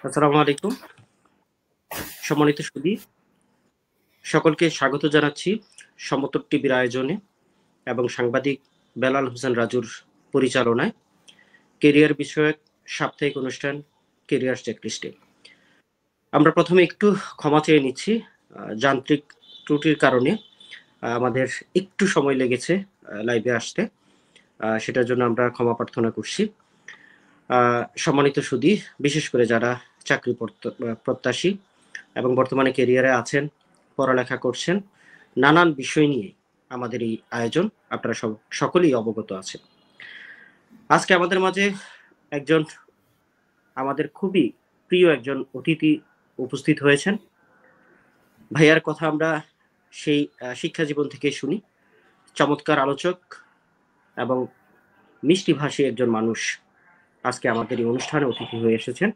আসসালামু আলাইকুম। সম্মানিত সুধী, সকলকে স্বাগত জানাচ্ছি সমতট টিভির আয়োজনে এবং সাংবাদিক বেলাল হোসেন রাজুর পরিচালনায় কেরিয়ার বিষয়ক সাপ্তাহিক অনুষ্ঠান কেরিয়ার চেকলিস্টে। আমরা প্রথমে একটু ক্ষমা চেয়ে নিচ্ছি। যান্ত্রিক ত্রুটির কারণে আমাদের একটু সময় লেগেছে লাইভে আসতে। সেটার জন্য আমরা ক্ষমা প্রার্থনা করছি। সম্মানিত সুধী, বিশেষ করে যারা চাকরি প্রত্যাশী এবং বর্তমানে কেরিয়ারে আছেন, পড়ালেখা করছেন, নানান বিষয় নিয়ে আমাদের এই আয়োজন, আপনারা সকলেই অবগত আছেন। আজকে আমাদের মাঝে একজন আমাদের খুবই প্রিয় একজন অতিথি উপস্থিত হয়েছেন। ভাইয়ার কথা আমরা সেই শিক্ষা জীবন থেকে শুনি। চমৎকার আলোচক এবং মিষ্টিভাষী একজন মানুষ আজকে আমাদের এই অনুষ্ঠানে অতিথি হয়ে এসেছেন।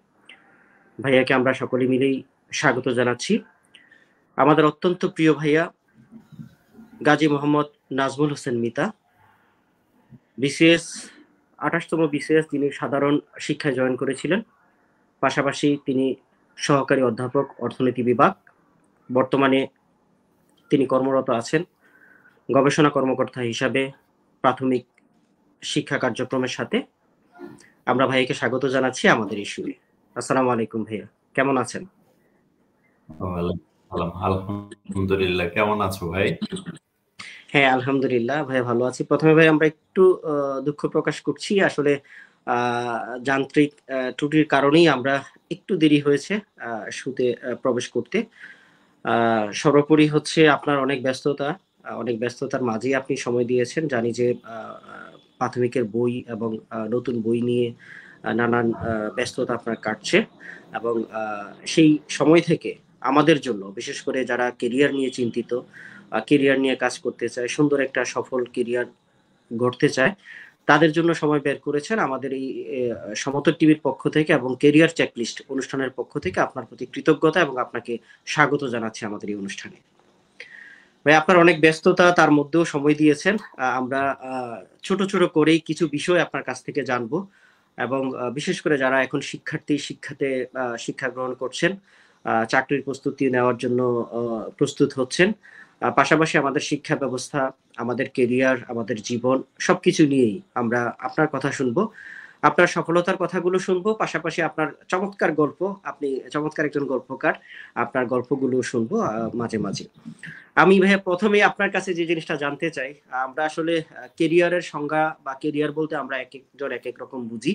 ভাইয়াকে আমরা সকলে মিলেই স্বাগত জানাচ্ছি। আমাদের অত্যন্ত প্রিয় ভাইয়া গাজী মোহাম্মদ নাজমুল হোসেন মিতা, বিসিএস ২৮তম বিসিএস তিনি সাধারণ শিক্ষায় জয়েন করেছিলেন। পাশাপাশি তিনি সহকারী অধ্যাপক অর্থনীতি বিভাগ। বর্তমানে তিনি কর্মরত আছেন গবেষণা কর্মকর্তা হিসাবে প্রাথমিক শিক্ষা কার্যক্রমের সাথে। আমরা ভাইয়াকে স্বাগত জানাচ্ছি আমাদের এই শুরু। আসসালামু আলাইকুম ভাইয়া, কেমন আছেন? আলহামদুলিল্লাহ, কেমন আছো ভাই? হ্যাঁ আলহামদুলিল্লাহ ভাই, ভালো আছি। প্রথমে ভাই আমরা একটু দুঃখ প্রকাশ করছি, আসলে যান্ত্রিক ত্রুটির কারণেই আমরা একটু দেরি হয়েছে শুতে প্রবেশ করতে। সর্বোপরি হচ্ছে আপনার অনেক ব্যস্ততার মাঝেই আপনি সময় দিয়েছেন। জানি যে প্রাথমিকের বই এবং নতুন বই নিয়ে নানান ব্যস্ততা আপনার কাটছে, এবং সেই সময় থেকে আমাদের জন্য, বিশেষ করে যারা কেরিয়ার নিয়ে চিন্তিত, কেরিয়ার নিয়ে কাজ করতে চায়, সুন্দর একটা সফল কেরিয়ার গড়তে চায়, তাদের জন্য সময় বের করেছেন। আমাদের এই সমতট টিভির পক্ষ থেকে এবং কেরিয়ার চেকলিস্ট অনুষ্ঠানের পক্ষ থেকে আপনার প্রতি কৃতজ্ঞতা এবং আপনাকে স্বাগত জানাচ্ছি আমাদের এই অনুষ্ঠানে। ভাই আপনার অনেক ব্যস্ততা, তার মধ্যেও সময় দিয়েছেন। আমরা ছোট ছোট করেই কিছু বিষয় আপনার কাছ থেকে জানবো, এবং বিশেষ করে যারা এখন শিক্ষা গ্রহণ করছেন, চাকরির প্রস্তুতি নেওয়ার জন্য প্রস্তুত হচ্ছেন, পাশাপাশি আমাদের শিক্ষা ব্যবস্থা, আমাদের কেরিয়ার, আমাদের জীবন সবকিছু নিয়েই আমরা আপনার কথা শুনবো, আপনার সফলতার কথাগুলো শুনবো, পাশাপাশি আপনার চমৎকার গল্প, আপনি চমৎকার একজন গল্পকার, আপনার গল্পগুলো শুনবো মাঝে মাঝে। আমি ভাইয়া প্রথমেই আপনার কাছে যে জিনিসটা জানতে চাই, আমরা আসলে কেরিয়ারের সংজ্ঞা বা কেরিয়ার বলতে আমরা এক একজন এক এক রকম বুঝি,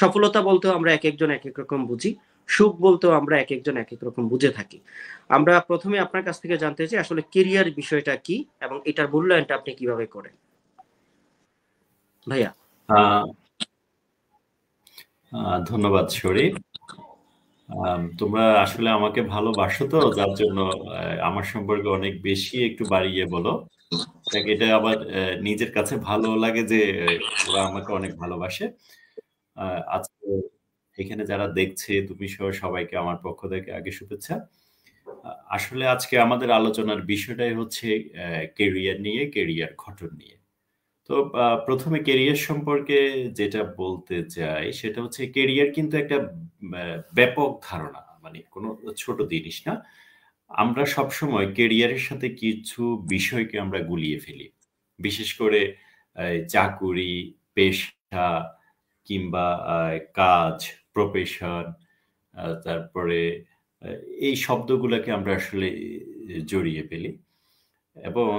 সফলতা বলতেও আমরা এক একজন এক এক রকম বুঝি, সুখ বলতেও আমরা এক একজন এক এক রকম বুঝে থাকি। আমরা প্রথমে আপনার কাছ থেকে জানতে চাই আসলে কেরিয়ার বিষয়টা কি এবং এটার মূল্যায়নটা আপনি কিভাবে করেন ভাইয়া? ধন্যবাদ শরীফ। তোমরা আসলে আমাকে ভালোবাসো, তো যার জন্য আমার সম্পর্কে অনেক বেশি একটু বাড়িয়ে বলো। এটা আবার নিজের কাছে ভালো লাগে যে ওরা আমাকে অনেক ভালোবাসে। আজকে এখানে যারা দেখছে, তুমি সহ সবাইকে আমার পক্ষ থেকে আগে শুভেচ্ছা। আসলে আজকে আমাদের আলোচনার বিষয়টাই হচ্ছে কেরিয়ার নিয়ে, কেরিয়ার গঠন নিয়ে। তো প্রথমে কেরিয়ার সম্পর্কে যেটা বলতে চাই সেটা হচ্ছে কেরিয়ার কিন্তু একটা ব্যাপক ধারণা, মানে কোনো ছোট জিনিস না। আমরা সবসময় কেরিয়ারের সাথে কিছু বিষয়কে আমরা গুলিয়ে ফেলি, বিশেষ করে চাকুরি, পেশা কিংবা কাজ, প্রফেশন, তারপরে এই শব্দগুলোকে আমরা আসলে জড়িয়ে ফেলি, এবং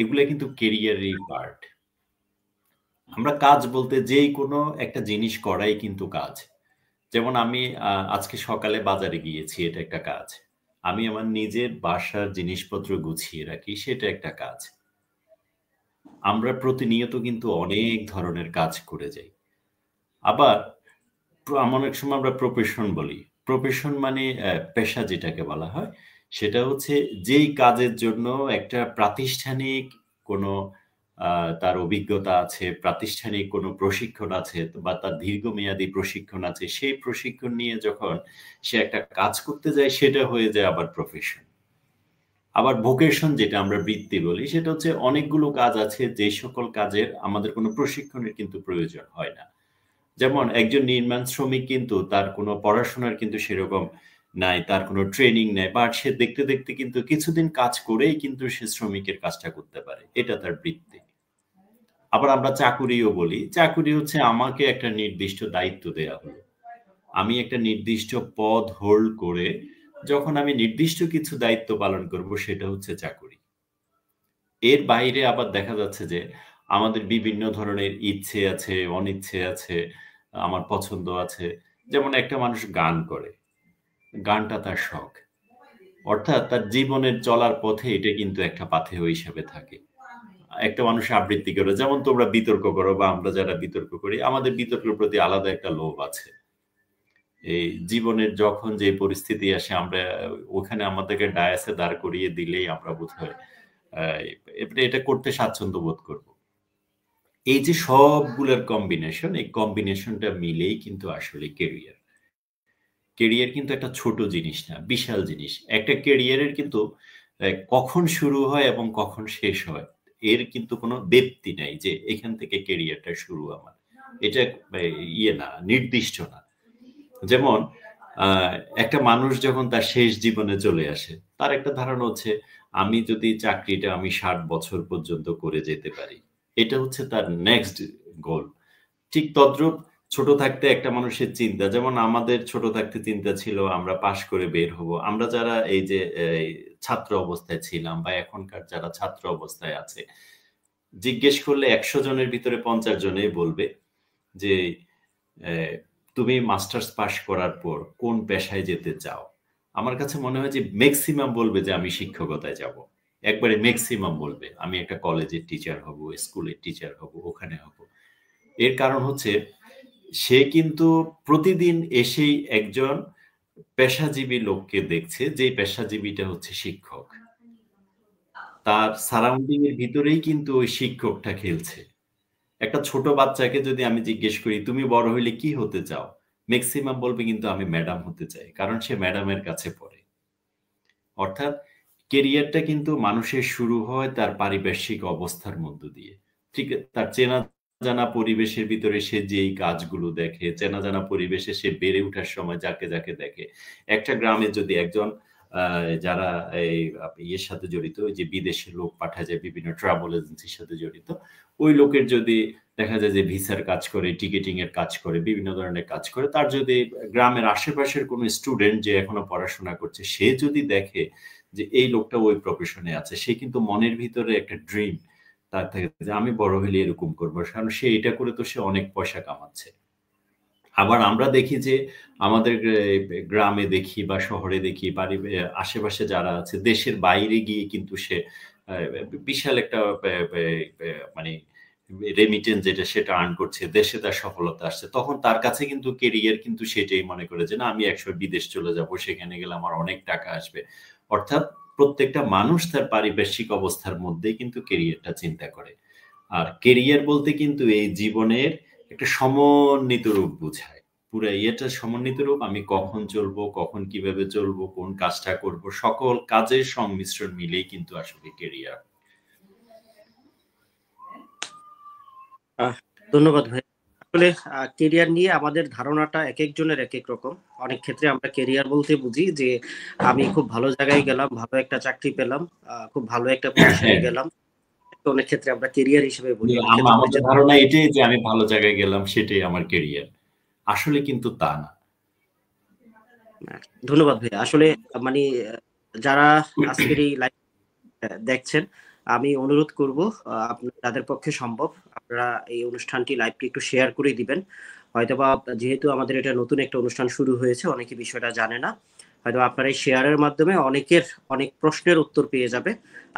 এগুলো কিন্তু কেরিয়ারেরই পার্ট। আমরা কাজ বলতে যেই কোনো একটা জিনিস করাই কিন্তু কাজ। যেমন আমি আজকে সকালে বাজারে গিয়েছি, এটা একটা কাজ। আমি আমার নিজের বাসার জিনিসপত্র গুছিয়ে রাখি, সেটা একটা কাজ। আমরা প্রতিনিয়ত কিন্তু অনেক ধরনের কাজ করে যাই। আবার অনেক সময় আমরা প্রফেশন বলি। প্রফেশন মানে পেশা যেটাকে বলা হয়, সেটা হচ্ছে যেই কাজের জন্য একটা প্রাতিষ্ঠানিক কোনো তার অভিজ্ঞতা আছে, প্রাতিষ্ঠানিক কোনো প্রশিক্ষণ আছে, বা তার দীর্ঘমেয়াদী প্রশিক্ষণ আছে, সেই প্রশিক্ষণ নিয়ে যখন সে একটা কাজ করতে যায়, সেটা হয়ে যায় আবার প্রফেশন। আবার ভোকেশন যেটা আমরা বৃত্তি বলি, সেটা হচ্ছে অনেকগুলো কাজ আছে যে সকল কাজের আমাদের কোনো প্রশিক্ষণের কিন্তু প্রয়োজন হয় না। যেমন একজন নির্মাণ শ্রমিক কিন্তু তার কোনো পড়াশোনার কিন্তু সেরকম নাই, তার কোনো ট্রেনিং নাই, বাট সে দেখতে দেখতে কিন্তু কিছুদিন কাজ করেই কিন্তু সে শ্রমিকের কাজটা করতে পারে, এটা তার বৃত্তি। আবার আমরা চাকুরিও বলি, চাকুরি হচ্ছে আমাকে একটা নির্দিষ্ট দায়িত্ব দেয়া হলো, আমি একটা নির্দিষ্ট পদ হোল্ড করে যখন আমি নির্দিষ্ট কিছু দায়িত্ব পালন করব, সেটা হচ্ছে চাকুরি। এর বাইরে আবার দেখা যাচ্ছে যে আমাদের বিভিন্ন ধরনের ইচ্ছে আছে, অনিচ্ছে আছে, আমার পছন্দ আছে। যেমন একটা মানুষ গান করে, গানটা তার শখ। অর্থাৎ তার জীবনের চলার পথে এটা কিন্তু একটা পাথেয় হিসেবে থাকে। একটা মানুষ আবৃত্তি করে, যেমন তোমরা বিতর্ক করো বা আমরা যারা বিতর্ক করি, আমাদের বিতর্কের প্রতি আলাদা একটা লোভ আছে। এই জীবনের যখন যে পরিস্থিতি আসে, আমরা ওখানে আমাদেরকে ডায়াসে দাঁড় করিয়ে দিলেই আমরা বোধহয় এটা করতে স্বাচ্ছন্দ্য বোধ করব। এই যে সবগুলোর কম্বিনেশন, এই কম্বিনেশনটা মিলেই কিন্তু আসলে কেরিয়ার। কেরিয়ার কিন্তু একটা ছোট জিনিস না, বিশাল জিনিস। একটা কেরিয়ারের কিন্তু কখন শুরু হয় এবং কখন শেষ হয় এর কিন্তু কোনো ব্যক্তি নাই যে এখান থেকে কেরিয়ারটা শুরু আমার, এটা ইয়ে না, নির্দিষ্ট না। যেমন একটা মানুষ যখন তার শেষ জীবনে চলে আসে, তার একটা ধারণা হচ্ছে আমি যদি চাকরিটা আমি 60 বছর পর্যন্ত করে যেতে পারি, এটা হচ্ছে তার নেক্সট গোল। ঠিক তদ্রূপ ছোট থাকতে একটা মানুষের চিন্তা, যেমন আমাদের ছোট থাকতে চিন্তা ছিল আমরা পাশ করে বের হব। আমরা যারা এই যে ছাত্র অবস্থায় ছিলাম বা এখনকার যারা ছাত্র অবস্থায় আছে, জিজ্ঞেস করলে 100 জনের ভিতরে 50 জনেই বলবে যে তুমি মাস্টার্স পাশ করার পর কোন পেশায় যেতে চাও। আমার কাছে মনে হয় যে ম্যাক্সিমাম বলবে যে আমি শিক্ষকতায় যাব। একবারে ম্যাক্সিমাম বলবে আমি একটা কলেজের টিচার হব, স্কুলের টিচার হব, ওখানে হব। এর কারণ হচ্ছে সে কিন্তু প্রতিদিন এসেই একজন পেশাজীবী লোককে দেখছে, যে পেশাজীবীটা হচ্ছে শিক্ষক। তার সারাউন্ডিং এর ভিতরেই কিন্তু ওই শিক্ষকটা খেলছে। একটা ছোট বাচ্চাকে যদি আমি জিজ্ঞেস করি তুমি বড় হইলে কি হতে চাও, ম্যাক্সিমাম বলবে কিন্তু আমি ম্যাডাম হতে চাই, কারণ সে ম্যাডামের কাছে পড়ে। অর্থাৎ কেরিয়ারটা কিন্তু মানুষের শুরু হয় তার পারিপার্শ্বিক অবস্থার মধ্য দিয়ে। ঠিক তার চেনা জানা পরিবেশের ভিতরে সে যেই কাজগুলো দেখে, চেনা জানা পরিবেশে সে বেড়ে ওঠার সময় যাকে যাকে দেখে। একটা গ্রামে যদি একজন যারা এই ইয়ের সাথে জড়িত, ওই যে বিদেশে লোক পাঠায় যায় বিভিন্ন ট্রাভেল এজেন্সির সাথে জড়িত, ওই লোকের যদি দেখা যায় যে ভিসার কাজ করে, টিকেটিং এর কাজ করে, বিভিন্ন ধরনের কাজ করে, তার যদি গ্রামের আশেপাশের কোনো স্টুডেন্ট যে এখনো পড়াশোনা করছে, সে যদি দেখে যে এই লোকটা ওই প্রফেশনে আছে, সে কিন্তু মনের ভিতরে একটা ড্রিম তার থাকে যে আমি বড় হলে এরকম করবো, কারণ সে এটা করে তো সে অনেক পয়সা কামাচ্ছে। আবার আমরা দেখি যে আমাদের গ্রামে দেখি বা শহরে দেখি, বাড়ির আশেপাশে যারা আছে, দেশের বাইরে গিয়ে কিন্তু সে বিশাল একটা মানে রেমিটেন্স যেটা সেটা আর্ন করছে, দেশে তার সফলতা আসছে, তখন তার কাছে কিন্তু কেরিয়ার কিন্তু সেটাই মনে করে যে না আমি একসময় বিদেশ চলে যাব, সেখানে গেলে আমার অনেক টাকা আসবে। অর্থাৎ প্রত্যেকটা মানুষ তার পারিপার্শ্বিক অবস্থার মধ্যেই কিন্তু কেরিয়ারটা চিন্তা করে। আর কেরিয়ার বলতে কিন্তু এই জীবনের একটা সমন্বিত রূপ বোঝায়। পুরা ইয়েটা সমন্বিত রূপ, আমি কখন চলবো, কখন কিভাবে চলবো, কোন কাজটা করব, সকল কাজের সংমিশ্রণ মিলেই কিন্তু আসলে কেরিয়ার। ধন্যবাদ ভাই। আসলে কেরিয়ার নিয়ে আমাদের ধারণাটা এক একজনের এক এক রকম। অনেক ক্ষেত্রে আমরা কেরিয়ার বলতে বুঝি যে আমি খুব ভালো জায়গায় গেলাম, ভালো একটা চাকরি পেলাম, খুব ভালো একটা পজিশনে হ্যাঁ, গেলাম, অনেক ক্ষেত্রে আমরা কেরিয়ার হিসেবে বলি। অনেক ক্ষেত্রে বলি আমাদের যে ধারণা এটাই যে আমি ভালো জায়গায় গেলাম সেটাই আমার কেরিয়ার। আসলে কিন্তু তা না। ধন্যবাদ ভাই। আসলে মানে যারা আজকের এই লাইভ দেখছেন, আমি অনুরোধ করব আপনার যাদের পক্ষে সম্ভব আপনারা এই অনুষ্ঠানটি লাইভটি একটু শেয়ার করে দিবেন। হয়তোবা যেহেতু আমাদের এটা নতুন একটা অনুষ্ঠান শুরু হয়েছে, অনেকে বিষয়টা জানে না, হয়তো আপনার এই শেয়ারের মাধ্যমে অনেকের অনেক প্রশ্নের উত্তর পেয়ে যাবে।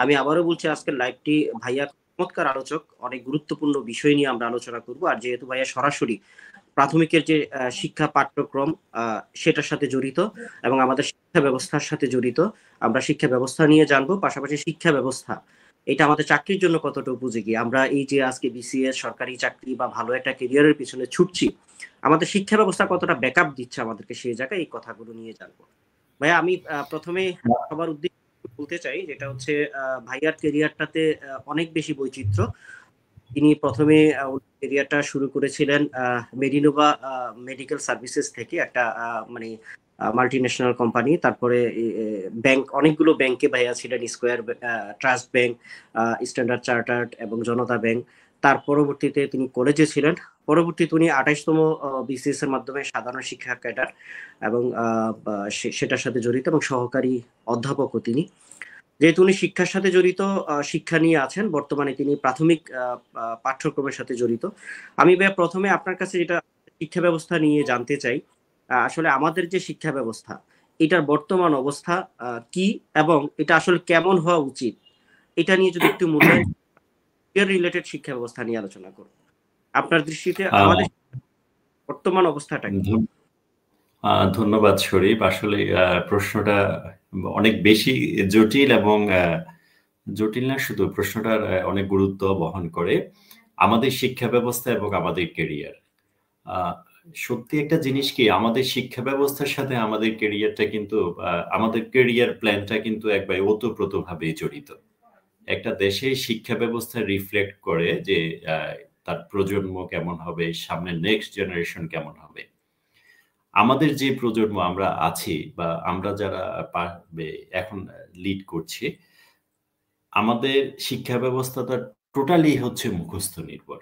আমি আবারও বলছি আজকের লাইভটি ভাইয়া চমৎকার আলোচক, অনেক গুরুত্বপূর্ণ বিষয় নিয়ে আমরা আলোচনা করব। আর যেহেতু ভাইয়া সরাসরি প্রাথমিকের যে শিক্ষা পাঠ্যক্রম সেটার সাথে জড়িত এবং আমাদের শিক্ষা ব্যবস্থার সাথে জড়িত, আমরা শিক্ষা ব্যবস্থা নিয়ে জানবো। পাশাপাশি শিক্ষা ব্যবস্থা এটা আমাদের চাকরির জন্য কতটা উপযোগী, আমরা এই যে আজকে বিসিএস সরকারি চাকরি বা ভালো একটা কেরিয়ারের পিছনে ছুটছি, আমাদের শিক্ষা ব্যবস্থা কতটা ব্যাকআপ দিচ্ছে আমাদেরকে সেই জায়গায়, এই কথাগুলো নিয়ে জানবো। ভাইয়া আমি প্রথমে সবার উদ্দেশ্যে বলতে চাই যেটা হচ্ছে ভাইয়ার কেরিয়ারটাতে অনেক বেশি বৈচিত্র্য। তিনি প্রথমে ক্যারিয়ারটা শুরু করেছিলেন মেডিনোভা মেডিকেল সার্ভিসেস থেকে, একটা মানে মাল্টি ন্যাশনাল কোম্পানি। তারপরে ব্যাংক, অনেকগুলো ব্যাংকে ভাইয়া ছিলেন, square trust bank, standard chartered এবং জনতা ব্যাংক। তার পরবর্তীতে তিনি কলেজে ছিলেন। পরবর্তীতে উনি 28তম বিসিএস এর মাধ্যমে সাধারণ শিক্ষা ক্যাডার এবং সেটার সাথে জড়িত এবং সহকারী অধ্যাপকও তিনি। যেহেতু উনি শিক্ষার সাথে জড়িত, শিক্ষা নিয়ে আছেন, বর্তমানে তিনি প্রাথমিক পাঠ্যক্রমের সাথে জড়িত। আমি ভাইয়া প্রথমে আপনার কাছে যেটা শিক্ষা ব্যবস্থা নিয়ে জানতে চাই, আসলে আমাদের যে শিক্ষা ব্যবস্থা, এটার বর্তমান অবস্থা কি এবং এটা আসলে কেমন হওয়া উচিত, এটা নিয়ে যদি একটু মূল্যায়ন রিলেটেড শিক্ষা ব্যবস্থা নিয়ে আলোচনা করুন। আপনার দৃষ্টিতে আমাদের বর্তমান অবস্থাটা কি? ধন্যবাদ শরীফ। আসলে প্রশ্নটা অনেক বেশি জটিল এবং জটিল না শুধু, প্রশ্নটার অনেক গুরুত্ব বহন করে। আমাদের শিক্ষা ব্যবস্থা এবং আমাদের ক্যারিয়ার, সত্যি একটা জিনিস কি, আমাদের শিক্ষা ব্যবস্থার সাথে আমাদের ক্যারিয়ারটা কিন্তু আমাদের ক্যারিয়ার প্ল্যানটা কিন্তু একবার ওতপ্রোতভাবে জড়িত। একটা দেশের শিক্ষা ব্যবস্থা রিফ্লেক্ট করে যে তার প্রজন্ম কেমন হবে, সামনে নেক্সট জেনারেশন কেমন হবে। আমাদের যে প্রজন্ম আমরা আছি বা আমরা যারা এখন লিড করছি, আমাদের শিক্ষা ব্যবস্থাটা টোটালি হচ্ছে মুখস্থ নির্ভর,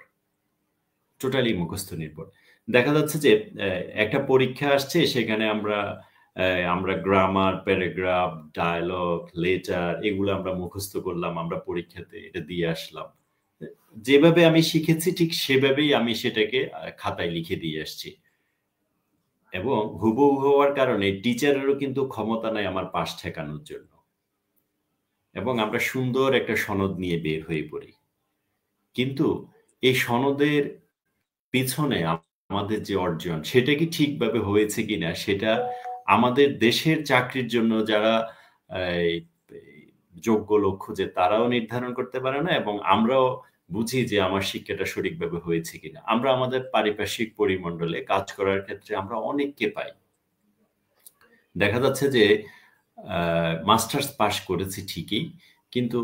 টোটালি মুখস্থ নির্ভর। দেখা যাচ্ছে যে একটা পরীক্ষা আসছে, সেখানে আমরা গ্রামার, প্যারাগ্রাফ, ডায়ালগ, লেটার এগুলো আমরা মুখস্থ করলাম, আমরা পরীক্ষাতে এটা দিয়ে আসলাম। যেভাবে আমি শিখেছি ঠিক সেভাবেই আমি সেটাকে খাতায় লিখে দিয়ে আসছি, এবং হুবহু হওয়ার কারণে টিচারেরও কিন্তু ক্ষমতা নাই আমার পাশ ঠেকানোর জন্য, এবং আমরা সুন্দর একটা সনদ নিয়ে বের হয়ে পড়ি। কিন্তু এই সনদের পিছনে আমাদের যে অর্জন, সেটা কি ঠিকভাবে হয়েছে কিনা, সেটা আমাদের দেশের চাকরির জন্য যারা যোগ্য লোক খুঁজে তারাও নির্ধারণ করতে পারে না, এবং আমরাও বুঝি যে আমার শিক্ষাটা সঠিকভাবে হয়েছে কিনা। আমরা আমাদের পারিপার্শ্বিক পরিমণ্ডলে কাজ করার ক্ষেত্রে আমরা অনেককে পাই, দেখা যাচ্ছে যে মাস্টার্স পাশ করেছি ঠিকই, কিন্তু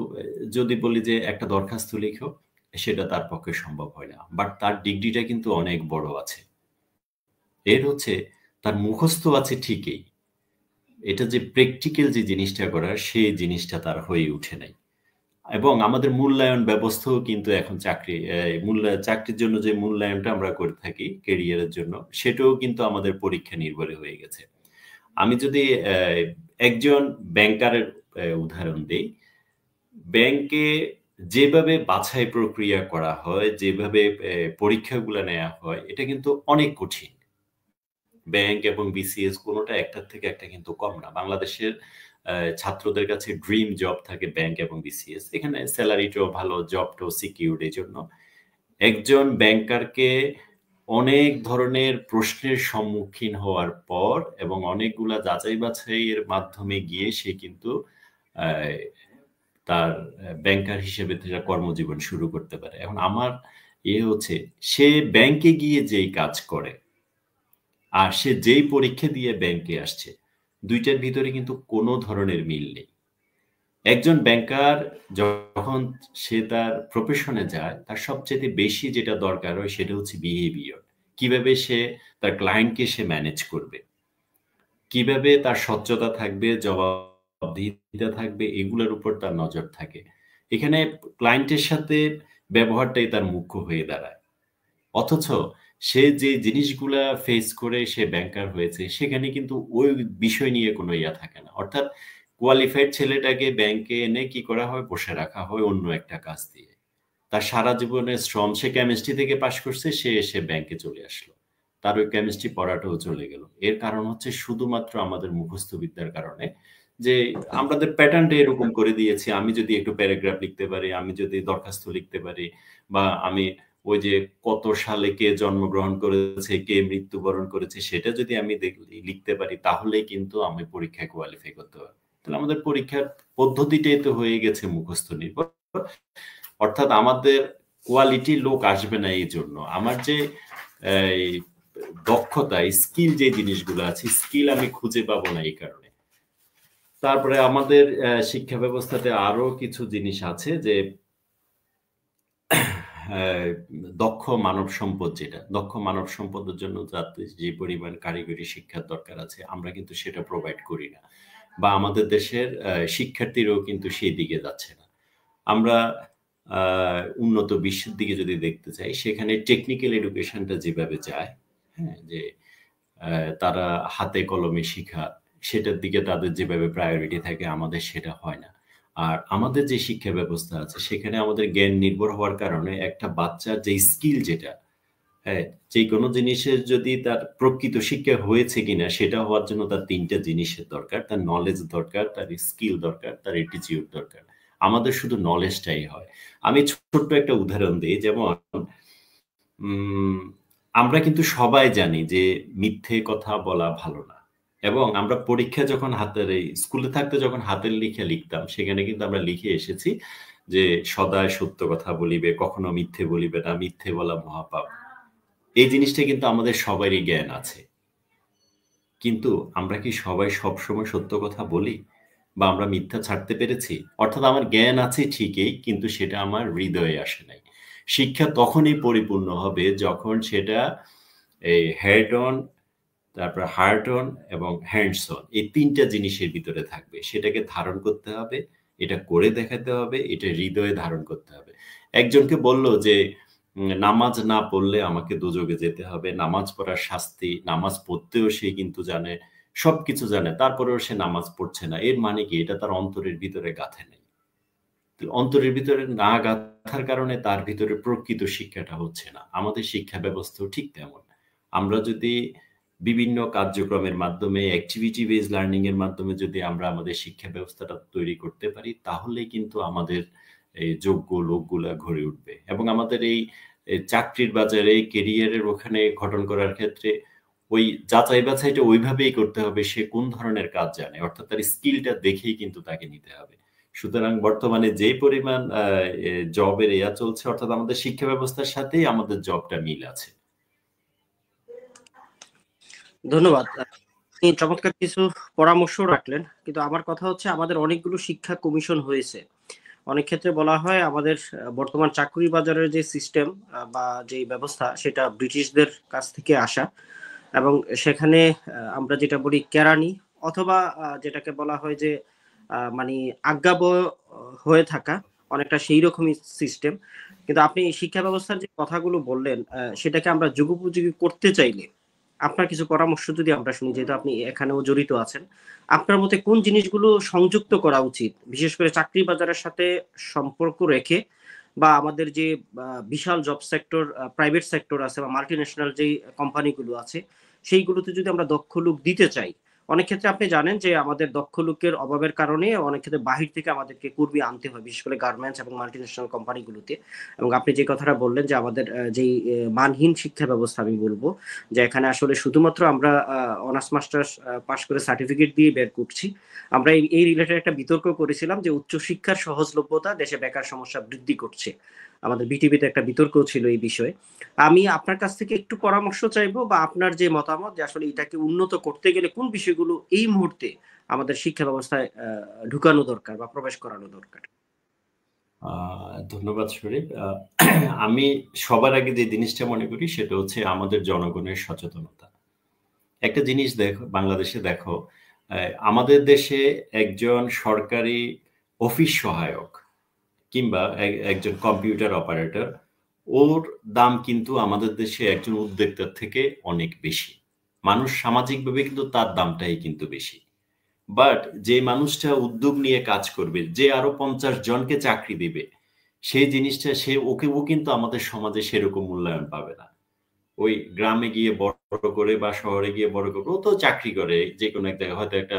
যদি বলি যে একটা দরখাস্ত লিখো, সেটা তার পক্ষে সম্ভব হয় না। বাট তার ডিগ্রিটা কিন্তু অনেক বড় আছে, এর হচ্ছে তার মুখস্থ আছে ঠিকই, এটা যে প্র্যাকটিক্যাল যে জিনিসটা করার, সেই জিনিসটা তার হয়ে উঠে নাই। এবং আমাদের মূল্যায়ন ব্যবস্থাও কিন্তু এখন চাকরির জন্য যে মূল্যায়নটা আমরা করে থাকি ক্যারিয়ারের জন্য, সেটাও কিন্তু আমাদের পরীক্ষা নির্ভরে হয়ে গেছে। আমি যদি একজন ব্যাংকারের উদাহরণ দিই, ব্যাংকে যেভাবে বাছাই প্রক্রিয়া করা হয়, যেভাবে পরীক্ষাগুলো নেওয়া হয়, এটা কিন্তু অনেক কঠিন। ব্যাংক এবং বিসিএস কোনোটা একটার থেকে একটা কিন্তু কম না। বাংলাদেশের ছাত্রদের কাছে ড্রিম জব থাকে ব্যাংক এবং বিসিএস, এখানে স্যালারিটাও ভালো, জবটাও সিকিউরড। এই জন্য একজন ব্যাংকারকে অনেক ধরনের প্রশ্নের সম্মুখীন হওয়ার পর এবং অনেকগুলা যাচাই বাছাইয়ের মাধ্যমে গিয়ে সে কিন্তু তার ব্যাংকার হিসেবে কর্মজীবন শুরু করতে পারে। এখন আমার হচ্ছে, সে ব্যাংকে গিয়ে যেই কাজ করে আর সে যেই পরীক্ষা দিয়ে ব্যাংকে আসছে, দুইটার ভিতরে কিন্তু কোনো ধরনের মিল নেই। একজন ব্যাংকার যখন সে তার প্রফেশনে যায়, তার সবচেয়ে বেশি যেটা দরকার হয় সেটা হচ্ছে বিহেভিয়ার। কিভাবে সে তার ক্লায়েন্টকে সে ম্যানেজ করবে, কিভাবে তার স্বচ্ছতা থাকবে, জবাবদিহিতা থাকবে, এগুলোর উপর তার নজর থাকে। এখানে ক্লায়েন্টের সাথে ব্যবহারটাই তার মুখ্য হয়ে দাঁড়ায়। অথচ সে যে জিনিসগুলা ফেস করে সে ব্যাংকার হয়েছে, সেখানে কিন্তু ওই বিষয় নিয়ে কোনো ইয়া থাকে না। অর্থাৎ কোয়ালিফাইড ছেলেটাকে ব্যাংকে এনে কি করা হয়, বসে রাখা হয় অন্য একটা কাজ দিয়ে। তার সারা জীবনের শ্রম, সে কেমিস্ট্রি থেকে পাশ করছে, সে এসে ব্যাংকে চলে আসলো, তার ওই কেমিস্ট্রি পড়াটাও চলে গেল। এর কারণ হচ্ছে শুধুমাত্র আমাদের মুখস্থ বিদ্যার কারণে, যে আমাদের প্যাটার্নটা এরকম করে দিয়েছি। আমি যদি একটু প্যারাগ্রাফ লিখতে পারি, আমি যদি দরখাস্ত লিখতে পারি, বা আমি ওই যে কত সালে কে জন্মগ্রহণ করেছে, কে মৃত্যুবরণ করেছে, সেটা যদি আমি লিখতে পারি, তাহলে কিন্তু আমি পরীক্ষায় কোয়ালিফাই করতে পারবো। তাহলে আমাদের পরীক্ষার পদ্ধতিটাই তো হয়ে গেছে মুখস্থ নির্ভর। অর্থাৎ আমাদের কোয়ালিটি লোক আসবে না এই জন্য, আমার যে দক্ষতা, স্কিল, যে জিনিসগুলো আছে, স্কিল আমি খুঁজে পাবো না এই কারণে। তারপরে আমাদের শিক্ষা ব্যবস্থাতে আরো কিছু জিনিস আছে, যে দক্ষ মানব সম্পদ, যেটা দক্ষ মানব সম্পদের জন্য যাতে যে পরিমাণ কারিগরি শিক্ষার দরকার আছে আমরা কিন্তু সেটা প্রোভাইড করি না, বা আমাদের দেশের শিক্ষার্থীরাও কিন্তু সেই দিকে যাচ্ছে না। আমরা উন্নত বিশ্বের দিকে যদি দেখতে চাই, সেখানে টেকনিক্যাল এডুকেশনটা যেভাবে যায়, হ্যাঁ, যে তারা হাতে কলমে শিখা, সেটার দিকে তাদের যেভাবে প্রায়োরিটি থাকে, আমাদের সেটা হয় না। আর আমাদের যে শিক্ষা ব্যবস্থা আছে সেখানে আমাদের জ্ঞান নির্ভর হওয়ার কারণে একটা বাচ্চার যে স্কিল, যেটা হ্যাঁ, যে কোনো জিনিসের যদি তার প্রকৃত শিক্ষা হয়েছে কিনা সেটা হওয়ার জন্য তার তিনটা জিনিসের দরকার: তার নলেজ দরকার, তার স্কিল দরকার, তার অ্যাটিটিউড দরকার। আমাদের শুধু নলেজটাই হয়। আমি ছোট্ট একটা উদাহরণ দিই, যেমন আমরা কিন্তু সবাই জানি যে মিথ্যে কথা বলা ভালো না, এবং আমরা পরীক্ষা যখন হাতের, এই স্কুলে থাকতে যখন হাতের লিখে লিখতাম, সেখানে কিন্তু আমরা লিখে এসেছি যে সদায় সত্য কথা বলিবে, কখনো মিথ্যে বলিবে না, মিথ্যে বলা মহাপাপ। এই জিনিসটা কিন্তু আমাদের সবারই জ্ঞান আছে, কিন্তু আমরা কি সবাই সবসময় সত্য কথা বলি, বা আমরা মিথ্যা ছাড়তে পেরেছি? অর্থাৎ আমার জ্ঞান আছে ঠিকই, কিন্তু সেটা আমার হৃদয়ে আসে নাই। শিক্ষা তখনই পরিপূর্ণ হবে যখন সেটা এই হেড অন, তারপর হার্ট অন এবং হ্যান্ডস অন, এই তিনটা জিনিসের ভিতরে থাকবে। সেটাকে ধারণ করতে হবে, এটা করে দেখাতে হবে, এটা হৃদয়ে ধারণ করতে হবে। একজনকে বলল যে নামাজ না পড়লে আমাকে দোজখে যেতে হবে, নামাজ পড়ার শাস্তি, নামাজ পড়তেও সে কিন্তু জানে, সবকিছু জানে, তারপরেও সে নামাজ পড়ছে না। এর মানে কি? এটা তার অন্তরের ভিতরে গাঁথে নেই। অন্তরের ভিতরে না গাঁথার কারণে তার ভিতরে প্রকৃত শিক্ষাটা হচ্ছে না। আমাদের শিক্ষা ব্যবস্থাও ঠিক তেমন। আমরা যদি বিভিন্ন কার্যক্রমের মাধ্যমে, অ্যাক্টিভিটি বেজ লার্নিং এর মাধ্যমে যদি আমরা আমাদের শিক্ষা ব্যবস্থাটা তৈরি করতে পারি, তাহলেই কিন্তু আমাদের এই যোগ্য লোকগুলা গড়ে উঠবে, এবং আমাদের এই চাকরির বাজারে, কেরিয়ারের ওখানে গঠন করার ক্ষেত্রে ওই যাচাই বাছাইটা ওইভাবেই করতে হবে সে কোন ধরনের কাজ জানে, অর্থাৎ তার স্কিলটা দেখেই কিন্তু তাকে নিতে হবে। সুতরাং বর্তমানে যে পরিমাণ জবের চলছে, অর্থাৎ আমাদের শিক্ষা ব্যবস্থার সাথেই আমাদের জবটা মিল আছে। ধন্যবাদ। চমৎকার কিছু পরামর্শ রাখলেন, কিন্তু আমার কথা হচ্ছে আমাদের অনেকগুলো শিক্ষা কমিশন হয়েছে। অনেক ক্ষেত্রে বলা হয় আমাদের বর্তমান চাকরি বাজারের যে সিস্টেম বা যে ব্যবস্থা, সেটা ব্রিটিশদের কাছ থেকে আসা, এবং সেখানে আমরা যেটা বলি কেরানি, অথবা যেটাকে বলা হয় যে মানে আজ্ঞাবহ হয়ে থাকা, অনেকটা সেই রকমই সিস্টেম। কিন্তু আপনি শিক্ষা ব্যবস্থার যে কথাগুলো বললেন, সেটাকে আমরা যুগোপযোগী করতে চাইলে আপনার কিছু পরামর্শ যদি আমরা শুনি, যেহেতু আপনি এখানেও জড়িত আছেন, আপনার মতে কোন জিনিসগুলো সংযুক্ত করা উচিত, বিশেষ করে চাকরি বাজারের সাথে সম্পর্ক রেখে, বা আমাদের যে বিশাল জব সেক্টর, প্রাইভেট সেক্টর আছে, বা মাল্টি ন্যাশনাল যে কোম্পানিগুলো আছে, সেইগুলোতে যদি আমরা দক্ষ লোক দিতে চাই, অনেক ক্ষেত্রে আপনি জানেন যে আমাদের দক্ষ লোকের অভাবের কারণে অনেক ক্ষেত্রে বাহির থেকে আমাদেরকে কর্মী আনতে হয়, বিশেষ করে গার্মেন্টস এবং মাল্টি ন্যাশনাল কোম্পানিগুলোতে। এবং আপনি যে কথাটা বললেন যে আমাদের যেই মানহীন শিক্ষা ব্যবস্থা, আমি বলবো যে এখানে আসলে শুধুমাত্র আমরা অনার্স মাস্টার্স পাশ করে সার্টিফিকেট দিয়ে বের করছি। আমরা এই রিলেটেড একটা বিতর্ক করেছিলাম যে উচ্চশিক্ষার সহজলভ্যতা দেশে বেকার সমস্যা বৃদ্ধি করছে। আমাদের বিটিভিতে একটা বিতর্ক ছিল এই বিষয়ে। আমি আপনার কাছ থেকে একটু পরামর্শ চাইবো, বা আপনার যে মতামত, যে আসলে এটাকে উন্নত করতে গেলে কোন বিষয়গুলো এই মুহূর্তে আমাদের শিক্ষা ব্যবস্থায় ঢুকানো দরকার বা প্রবেশ করানো দরকার। ধন্যবাদ শরীফ। আমি সবার আগে যে জিনিসটা মনে করি সেটা হচ্ছে আমাদের জনগণের সচেতনতা। একটা জিনিস দেখো, বাংলাদেশে দেখো, আমাদের দেশে একজন সরকারি অফিস সহায়ক কিংবা একজন কম্পিউটার অপারেটর, ওর দাম কিন্তু আমাদের দেশে একজন উদ্যোক্তার থেকে অনেক বেশি। মানুষ সামাজিকভাবে কিন্তু তার দামটাই কিন্তু বেশি। বাট যে মানুষটা উদ্যোগ নিয়ে কাজ করবে, যে আরো 50 জনকে চাকরি দিবে, সেই জিনিসটা ও কিন্তু আমাদের সমাজে সেরকম মূল্যায়ন পাবে না। ওই গ্রামে গিয়ে বড় করে বা শহরে গিয়ে বড় করে, ও তো চাকরি করে যে কোনো এক জায়গায়, হয়তো একটা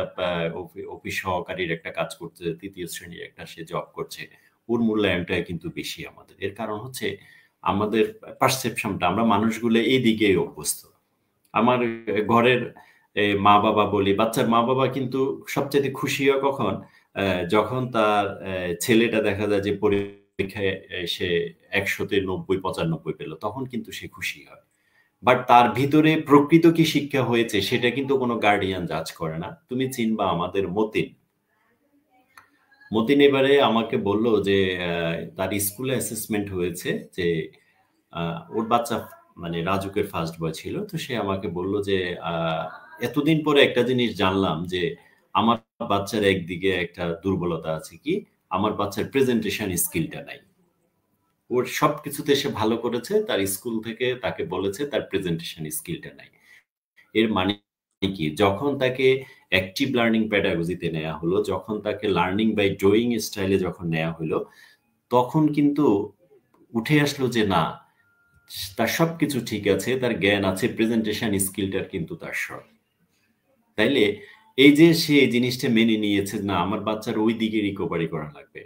অফিস সহকারীর একটা কাজ করছে, 3য় শ্রেণীর একটা সে জব করছে, ওর মূল্যায়নটা কিন্তু বেশি আমাদের। এর কারণ হচ্ছে আমাদের পারসেপশনটা, আমরা মানুষগুলো এই দিকেই অভ্যস্ত। আমার ঘরের মা বাবা বলি, বাচ্চার মা বাবা কিন্তু সবচেয়ে খুশি হয় কখন? যখন তার ছেলেটা দেখা যায় যে পরীক্ষায় সে 100-তে 90-95 পেল, তখন কিন্তু সে খুশি হয়। বাট তার ভিতরে প্রকৃত কি শিক্ষা হয়েছে সেটা কিন্তু কোনো গার্ডিয়ান জাজ করে না। তুমি চিনবা আমাদের মতিন। মতিন এবারে আমাকে বলল যে তার স্কুলে অ্যাসেসমেন্ট হয়েছে যে ওর বাচ্চা মানে রাজুকের ফার্স্ট বয় ছিল, তো সে আমাকে বলল যে এতদিন পরে একটা জিনিস জানলাম যে আমার বাচ্চার একদিকে একটা দুর্বলতা আছে, কি আমার বাচ্চার প্রেজেন্টেশন স্কিলটা নাই। ওর সবকিছুতে সে ভালো করেছে, তার স্কুল থেকে তাকে বলেছে তার প্রেজেন্টেশন স্কিলটা নাই। এর মানে কি, যখন তাকে অ্যাক্টিভ লার্নিং প্যাডাগজিতে নেওয়া হলো, যখন তাকে লার্নিং বাই ডুইং স্টাইলে যখন নেওয়া হলো, তখন কিন্তু উঠে আসলো যে না, তার সবকিছু ঠিক আছে, তার জ্ঞান আছে, প্রেজেন্টেশন স্কিলটার কিন্তু তার শর্ট। তাইলে এই যে সে এই জিনিসটা মেনে নিয়েছে, না আমার বাচ্চার ওই দিকে রিকভারি করা লাগবে,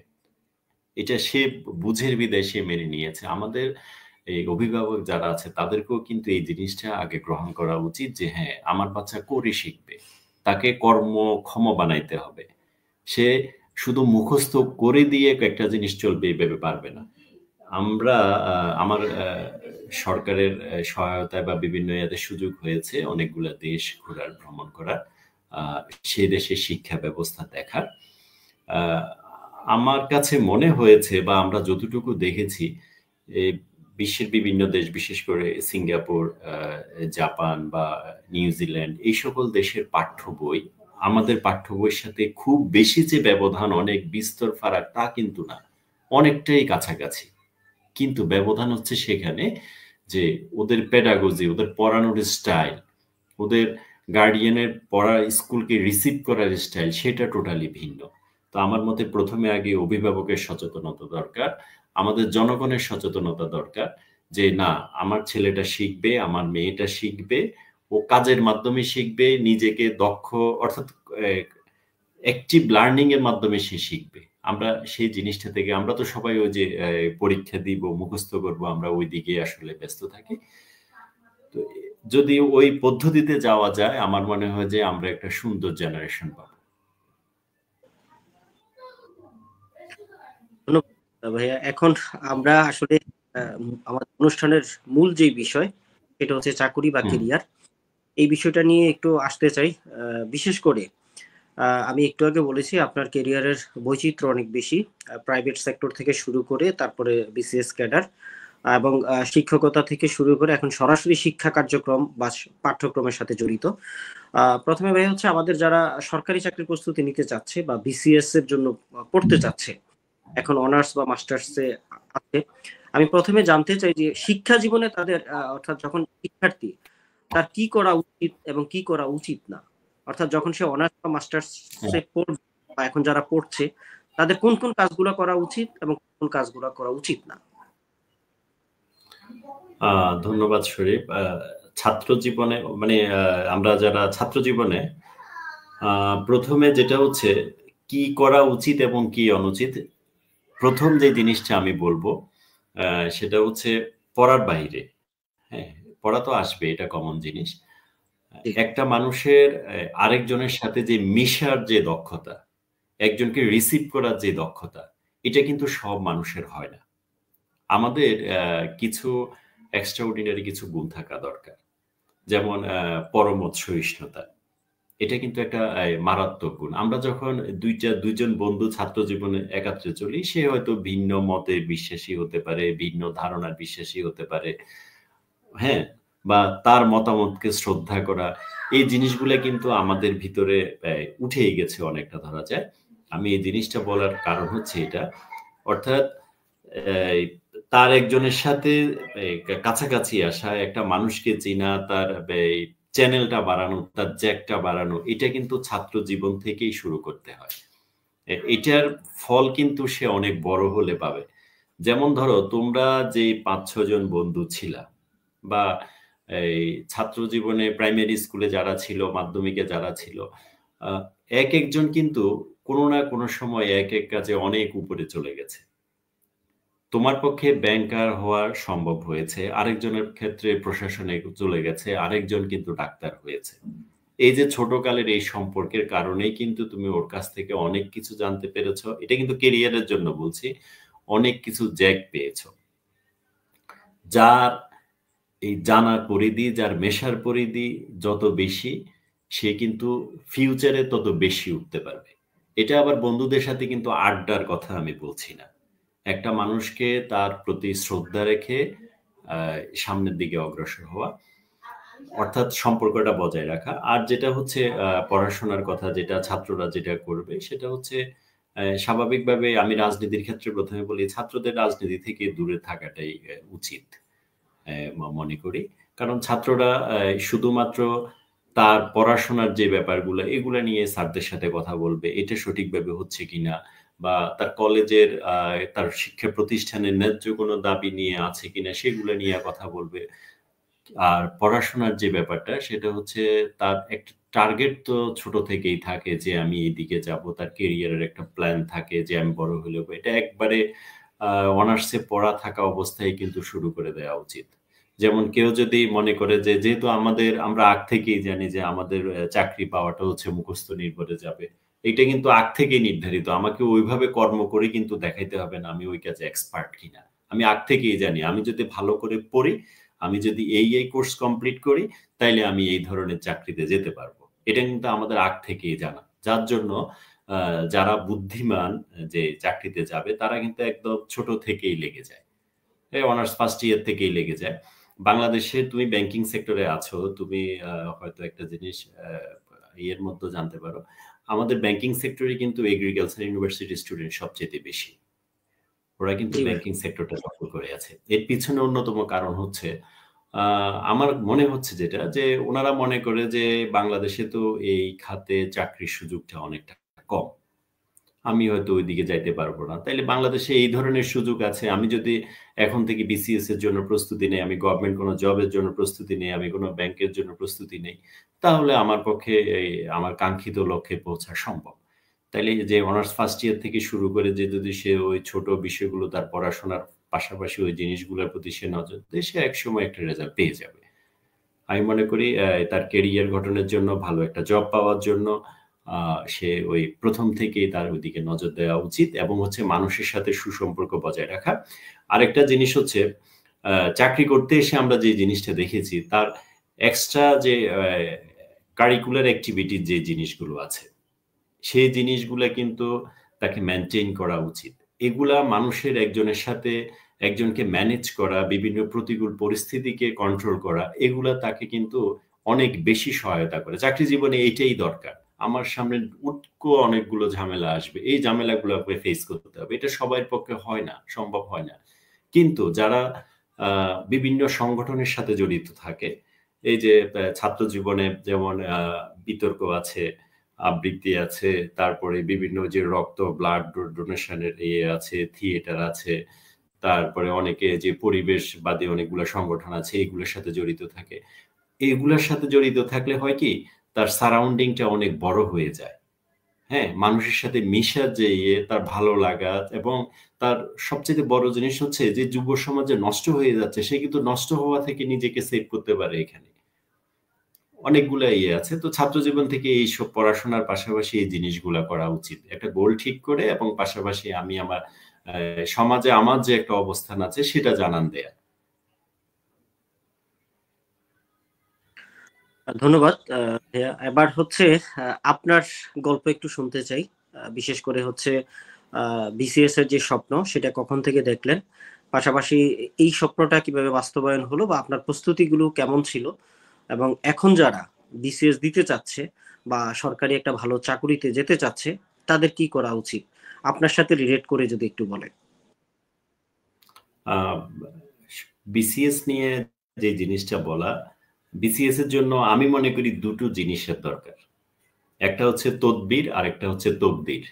এটা সে বুঝের বিদায় সে মেনে নিয়েছে। আমাদের এই অভিভাবক যারা আছে তাদেরকেও কিন্তু এই জিনিসটা আগে গ্রহণ করা উচিত যে হ্যাঁ, আমার বাচ্চা করে শিখবে, তাকে কর্মক্ষম বানাইতে হবে। সে শুধু মুখস্থ করে দিয়ে একটা জিনিস চলবে এইভাবে পারবে না। আমরা আমার সরকারের সহায়তায় বা বিভিন্ন ইয়াতে সুযোগ হয়েছে অনেকগুলো দেশ ঘোরার, ভ্রমণ করার, সে দেশের শিক্ষা ব্যবস্থা দেখার। আমার কাছে মনে হয়েছে বা আমরা যতটুকু দেখেছি, বিশ্বের বিভিন্ন দেশ, বিশেষ করে সিঙ্গাপুর, জাপান বা নিউজিল্যান্ড, এই সকল দেশের পাঠ্য বই আমাদের পাঠ্য বইয়ের সাথে খুব বেশি যে ব্যবধান, অনেক বিস্তর ফারাক, তা কিন্তু না, অনেকটাই কাছাকাছি। কিন্তু ব্যবধান হচ্ছে সেখানে যে ওদের প্যাডাগজি, ওদের পড়ানোর স্টাইল, ওদের গার্ডিয়ানের পড়া, স্কুলকে রিসিভ করার স্টাইল, সেটা টোটালি ভিন্ন। তো আমার মতে প্রথমে আগে অভিভাবকের সচেতনতা দরকার, আমাদের জনগণের সচেতনতা দরকার যে না, আমার ছেলেটা শিখবে, আমার মেয়েটা শিখবে, ও কাজের মাধ্যমে শিখবে, নিজেকে দক্ষ, অর্থাৎ অ্যাক্টিভ লার্নিং এর মাধ্যমে সে শিখবে। আমরা সেই জিনিসটা থেকে, আমরা তো সবাই ওই যে পরীক্ষা দিব, মুখস্থ করব, আমরা ওই দিকে আসলে ব্যস্ত থাকি। তো যদি ওই পদ্ধতিতে যাওয়া যায়, আমার মনে হয় যে আমরা একটা সুন্দর জেনারেশন পাবো। ধন্যবাদ ভাইয়া। এখন আমরা আসলে আমাদের অনুষ্ঠানের মূল যে বিষয়, সেটা হচ্ছে চাকুরি বা কেরিয়ার, এই বিষয়টা নিয়ে একটু আসতে চাই। বিশেষ করে আমি একটু আগে বলেছি আপনার কেরিয়ারের বৈচিত্র্য অনেক বেশি, প্রাইভেট সেক্টর থেকে শুরু করে তারপরে বিসিএস ক্যাডার এবং শিক্ষকতা থেকে শুরু করে এখন সরাসরি শিক্ষা কার্যক্রম বা পাঠ্যক্রমের সাথে জড়িত। প্রথমে ভাই হচ্ছে আমাদের যারা সরকারি চাকরির প্রস্তুতি নিতে চাচ্ছে বা বিসিএস এর জন্য পড়তে চাচ্ছে, এখন অনার্স বা মাস্টার্সে আছে, আমি প্রথমে জানতে চাই যে শিক্ষা জীবনে তাদের অর্থাৎ যখন শিক্ষার্থী, তার কি করা উচিত এবং কি করা উচিত না, অর্থাৎ যখন সে অনার্স বা মাস্টার্সে পড়বে বা এখন যারা পড়ছে, তাদের কোন কোন কাজগুলো করা উচিত এবং কোন কাজগুলো করা উচিত না। ধন্যবাদ শরীফ। ছাত্র জীবনে মানে আমরা যারা ছাত্র জীবনে প্রথমে যেটা হচ্ছে কি করা উচিত এবং কি অনুচিত, প্রথম যে জিনিসটা আমি বলবো সেটা হচ্ছে পড়ার বাইরে, হ্যাঁ পড়া তো আসবে, এটা কমন জিনিস। একটা মানুষের আরেকজনের সাথে যে মিশার যে দক্ষতা, একজনকে রিসিভ করার যে দক্ষতা, এটা কিন্তু সব মানুষের হয় না। আমাদের কিছু এক্সট্রাঅর্ডিনারি কিছু গুণ থাকা দরকার, যেমন পরমত সহিষ্ণুতা, এটা কিন্তু একটা মারাত্মক গুণ। আমরা যখন দুইজন বন্ধু ছাত্র জীবনে একাত্রে চলি, সে হয়তো ভিন্ন মতে বিশ্বাসী হতে পারে, ভিন্ন ধারণার বিশ্বাসী হতে পারে, হ্যাঁ, বা তার মতামতকে শ্রদ্ধা করা, এই জিনিসগুলো কিন্তু আমাদের ভিতরে উঠেই গেছে অনেকটা, ধরা যায়। আমি এই জিনিসটা বলার কারণ হচ্ছে এটা, অর্থাৎ তার একজনের সাথে কাছাকাছি আসা, একটা মানুষকে চেনা, তার চ্যানেলটা বাড়ানো, তার জ্যাকটা বাড়ানো, এটা কিন্তু ছাত্র জীবন থেকেই শুরু করতে হয়। এটার ফল কিন্তু সে অনেক বড় হলে পাবে। যেমন ধরো তোমরা যে 5-6 জন বন্ধু ছিলা, বা এই ছাত্র জীবনে প্রাইমারি স্কুলে যারা ছিল, মাধ্যমিকে যারা ছিল, এক একজন কিন্তু কোনো না কোনো সময় এক এক কাজে অনেক উপরে চলে গেছে। তোমার পক্ষে ব্যাংকার হওয়া সম্ভব হয়েছে, আরেকজনের ক্ষেত্রে প্রশাসনে চলে গেছে, আরেকজন কিন্তু ডাক্তার হয়েছে। এই যে ছোটকালের এই সম্পর্কের কারণেই কিন্তু তুমি ওর কাছ থেকে অনেক কিছু জানতে পেরেছো। এটা কিন্তু কেরিয়ারের জন্য বলছি, অনেক কিছু জ্যাক পেয়েছো। যার এই জানার পরিধি, যার মেশার পরিধি যত বেশি, সে কিন্তু ফিউচারে তত বেশি উঠতে পারবে। এটা আবার বন্ধুদের সাথে কিন্তু আড্ডার কথা আমি বলছি না, একটা মানুষকে তার প্রতি শ্রদ্ধা রেখে সামনের দিকে অগ্রসর হওয়া, অর্থাৎ সম্পর্কটা বজায় রাখা। আর যেটা হচ্ছে পড়াশোনার কথা, যেটা ছাত্ররা যেটা করবে সেটা হচ্ছে স্বাভাবিকভাবে আমি রাজনীতির ক্ষেত্রে প্রথমে বলি ছাত্রদের রাজনীতি থেকে দূরে থাকাটাই উচিত মনে করি। কারণ ছাত্ররা শুধুমাত্র তার পড়াশোনার যে ব্যাপারগুলো এগুলো নিয়ে স্যারদের সাথে কথা বলবে, এটা সঠিকভাবে হচ্ছে কিনা, বা তার কলেজের তার শিক্ষা প্রতিষ্ঠানের ন্যায্য কোনো দাবি নিয়ে আছে কিনা সেগুলো নিয়ে কথা বলবে। আর পড়াশোনার যে ব্যাপারটা সেটা হচ্ছে তার একটা টার্গেট তো ছোট থেকেই থাকে যে আমি এইদিকে যাব, তার কেরিয়ারের একটা প্ল্যান থাকে যে আমি বড় হলে এটা একবারে অনার্সে পড়া থাকা অবস্থায় কিন্তু শুরু করে দেওয়া উচিত। যেমন কেউ যদি মনে করে যে যেহেতু আমরা আগ থেকেই জানি যে আমাদের চাকরি পাওয়াটা হচ্ছে মুখস্থ নির্ভরে যাবে, এটা কিন্তু আগ থেকেই নির্ধারিত, আমাকে ওইভাবে কর্ম করে কিন্তু দেখাইতে হবে না আমি ওই কাজে এক্সপার্ট কিনা। আমি আগ থেকেই জানি আমি যদি ভালো করে পড়ি, আমি যদি এই কোর্স কমপ্লিট করি, তাইলে আমি এই ধরনের চাকরিতে যেতে পারবো। এটা কিন্তু আমাদের আগ থেকেই জানা, যার জন্য যারা বুদ্ধিমান যে চাকরিতে যাবে তারা কিন্তু একদম ছোট থেকেই লেগে যায়, অনার্স ফার্স্ট ইয়ার থেকেই লেগে যায়। বাংলাদেশে তুমি ব্যাংকিং সেক্টরে আছো, তুমি হয়তো একটা জিনিস এর মধ্যে জানতে পারো, আমাদের ব্যাংকিং সেক্টরে কিন্তু এগ্রিকালচার ইউনিভার্সিটি স্টুডেন্ট সবচেয়ে বেশি, ওরা কিন্তু জি ভাই। ব্যাংকিং সেক্টরটা দখল করে আছে। এর পিছনে অন্যতম কারণ হচ্ছে আমার মনে হচ্ছে যেটা যে ওনারা মনে করে যে বাংলাদেশে তো এই খাতে চাকরির সুযোগটা অনেকটা কম, আমি হয়তো ওইদিকে যাইতে পারবো না, তাইলে বাংলাদেশে এই ধরনের সুযোগ আছে, আমি যদি এখন থেকে বিসিএস এর জন্য প্রস্তুতি নেই, আমি গভর্নমেন্ট কোনো জবের জন্য প্রস্তুতি নেই, আমি কোনো ব্যাংকের জন্য প্রস্তুতি নেই, তাহলে আমার পক্ষে আমার কাঙ্ক্ষিত লক্ষ্যে পৌঁছা সম্ভব। তাইলে যে অনার্স ফার্স্ট ইয়ার থেকে শুরু করে যে যদি সে ওই ছোট বিষয়গুলো তার পড়াশোনার পাশাপাশি ওই জিনিসগুলোর প্রতি সে নজর দেয়, সে একসময় একটা রেজাল্ট পেয়ে যাবে। আমি মনে করি তার কেরিয়ার গঠনের জন্য, ভালো একটা জব পাওয়ার জন্য সে ওই প্রথম থেকেই তার ওইদিকে নজর দেওয়া উচিত, এবং হচ্ছে মানুষের সাথে সুসম্পর্ক বজায় রাখা। আরেকটা জিনিস হচ্ছে চাকরি করতে এসে আমরা যে জিনিসটা দেখেছি, তার এক্সট্রা যে কারিকুলার অ্যাক্টিভিটির যে জিনিসগুলো আছে সেই জিনিসগুলো কিন্তু তাকে মেনটেন করা উচিত। এগুলা মানুষের একজনের সাথে একজনকে ম্যানেজ করা, বিভিন্ন প্রতিকূল পরিস্থিতিকে কন্ট্রোল করা, এগুলা তাকে কিন্তু অনেক বেশি সহায়তা করে। চাকরি জীবনে এইটাই দরকার। আমার সামনে উটকো অনেকগুলো ঝামেলা আসবে, এই ঝামেলাগুলোকে ফেস করতে হবে, এটা সবার পক্ষে হয় না, সম্ভব হয় না। কিন্তু যারা বিভিন্ন সংগঠনের সাথে জড়িত থাকে, এই যে ছাত্র জীবনে যেমন বিতর্ক আছে, আবৃত্তি আছে, তারপরে বিভিন্ন যে রক্ত ব্লাড ডোনেশনের আছে, থিয়েটার আছে, তারপরে অনেকে যে পরিবেশবাদী অনেকগুলো সংগঠন আছে এগুলোর সাথে জড়িত থাকে, এগুলোর সাথে জড়িত থাকলে হয় কি তার সারাউন্ডিংটা অনেক বড় হয়ে যায়। হ্যাঁ, মানুষের সাথে মিশার যে তার ভালো লাগা, এবং তার সবচেয়ে বড় জিনিস হচ্ছে যে যুব সমাজে নষ্ট হয়ে যাচ্ছে, সে কিন্তু নষ্ট হওয়া থেকে নিজেকে সেভ করতে পারে। এখানে অনেকগুলো আছে, তো ছাত্র জীবন থেকে এইসব পড়াশোনার পাশাপাশি এই জিনিসগুলা করা উচিত, একটা গোল ঠিক করে, এবং পাশাপাশি আমি আমার সমাজে আমার যে একটা অবস্থান আছে সেটা জানান দেয়া। ধন্যবাদ ভাইয়া। এবার হচ্ছে আপনার গল্প একটু শুনতে চাই। বিশেষ করে হচ্ছে বিসিএস এর যে স্বপ্ন সেটা কখন থেকে দেখলেন, পাশাপাশি এই স্বপ্নটা কিভাবে বাস্তবায়ন হলো বা আপনার প্রস্তুতিগুলো কেমন ছিল, এবং এখন যারা বিসিএস দিতে চাচ্ছে বা সরকারি একটা ভালো চাকুরিতে যেতে চাচ্ছে তাদের কি করা উচিত, আপনার সাথে রিলেট করে যদি একটু বলেন। বিসিএস নিয়ে যে জিনিসটা বলা, বিসিএস এর জন্য আমি মনে করি দুটো জিনিসের দরকার, একটা হচ্ছে তদবির আর একটা হচ্ছে তকদির।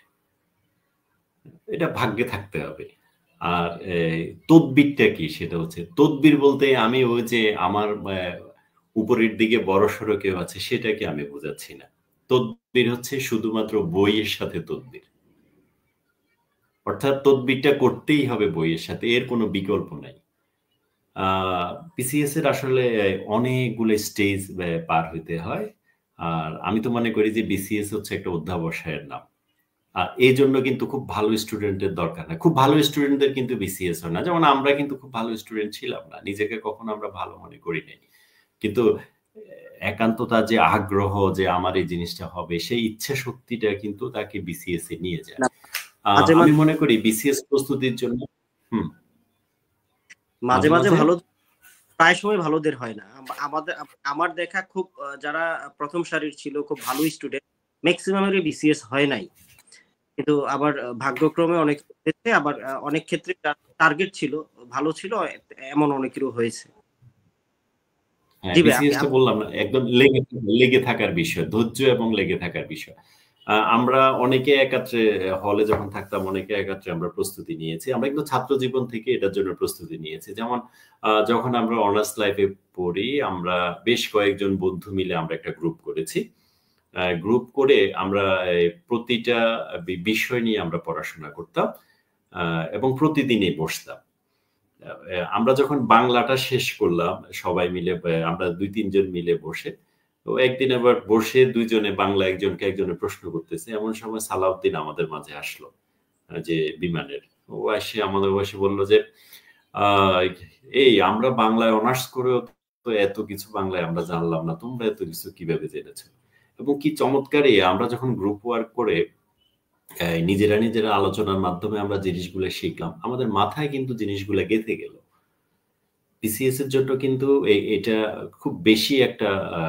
এটা ভাগ্যে থাকতে হবে। আর তদবিরটা কি, সেটা হচ্ছে তদবির বলতে আমি ওই যে আমার উপরের দিকে বড় সড়ো কেউ আছে সেটাকে আমি বোঝাচ্ছি না। তদবির হচ্ছে শুধুমাত্র বইয়ের সাথে তদবির, অর্থাৎ তদবিরটা করতেই হবে বইয়ের সাথে, এর কোনো বিকল্প নাই। পিসিএস এর আসলে অনেকগুলো স্টেজ পার হইতে হয়, আর আমি তো মনে করি যে বিসিএস হচ্ছে একটা অধ্যাবসায়ের নাম। আর এই জন্য কিন্তু খুব ভালো স্টুডেন্টের দরকার না, খুব ভালো স্টুডেন্টদের কিন্তু বিসিএস হয় না। যেমন আমরা কিন্তু খুব ভালো স্টুডেন্ট ছিলাম না, নিজেকে কখনো আমরা ভালো মনে করি নাই, কিন্তু একান্ত তার যে আগ্রহ যে আমার এই জিনিসটা হবে, সেই ইচ্ছা শক্তিটা কিন্তু তাকে বিসিএস এ নিয়ে যায়। না, মাঝে আমি মাঝে মনে করি বিসিএস প্রস্তুতির জন্য হুম মাঝে মাঝে মাঝে মাঝে ভালো প্রায় সময় ভালোদের হয় না। আমার দেখা খুব যারা প্রথম সারির ছিল, খুব ভালো স্টুডেন্ট, ম্যাক্সিমামেরই বিসিএস হয় নাই। কিন্তু আবার ভাগ্যক্রমে অনেক হয়েছে, আবার অনেক ক্ষেত্রে টার্গেট ছিল, ভালো ছিল, এমন অনেকেরও হয়েছে। হ্যাঁ, জি ভাই, বিসিএস টা বললাম না, একদম লেগে থাকার বিষয়, ধৈর্য এবং লেগে থাকার বিষয়। আমরা অনেকে একাত্রে হলে যখন থাকতাম, অনেকে একাত্রে আমরা প্রস্তুতি নিয়েছি। আমরা কিন্তু ছাত্র জীবন থেকে এটার জন্য প্রস্তুতি নিয়েছি। যেমন যখন আমরা অনার্স লাইফে পড়ি, আমরা বেশ কয়েকজন বন্ধু মিলে আমরা একটা গ্রুপ করেছি। গ্রুপ করে আমরা প্রতিটা বিষয় নিয়ে আমরা পড়াশোনা করতাম এবং প্রতিদিনই বসতাম। আমরা যখন বাংলাটা শেষ করলাম সবাই মিলে, আমরা ২-৩ জন মিলে বসে, তো একদিন আবার বসে ২ জনে বাংলা একজনকে একজনে প্রশ্ন করতেছে। এমন সময় সালাউদ্দিন আমাদের মাঝে আসলো, যে বিমানের। ও এসে আমাদের বসে বলল যে, আ "এই আমরা বাংলায় অনার্স করেও তো এত কিছু বাংলায় আমরা জানলাম না। তোমরা এত কিছু কিভাবে জেনেছো?" এবং কি চমৎকারই, আমরা যখন গ্রুপ ওয়ার্ক করে নিজেরা আলোচনার মাধ্যমে আমরা জিনিসগুলো শিখলাম, আমাদের মাথায় কিন্তু জিনিসগুলো গেঁথে গেল। বিসিএস এর জন্য কিন্তু এটা খুব বেশি একটা আ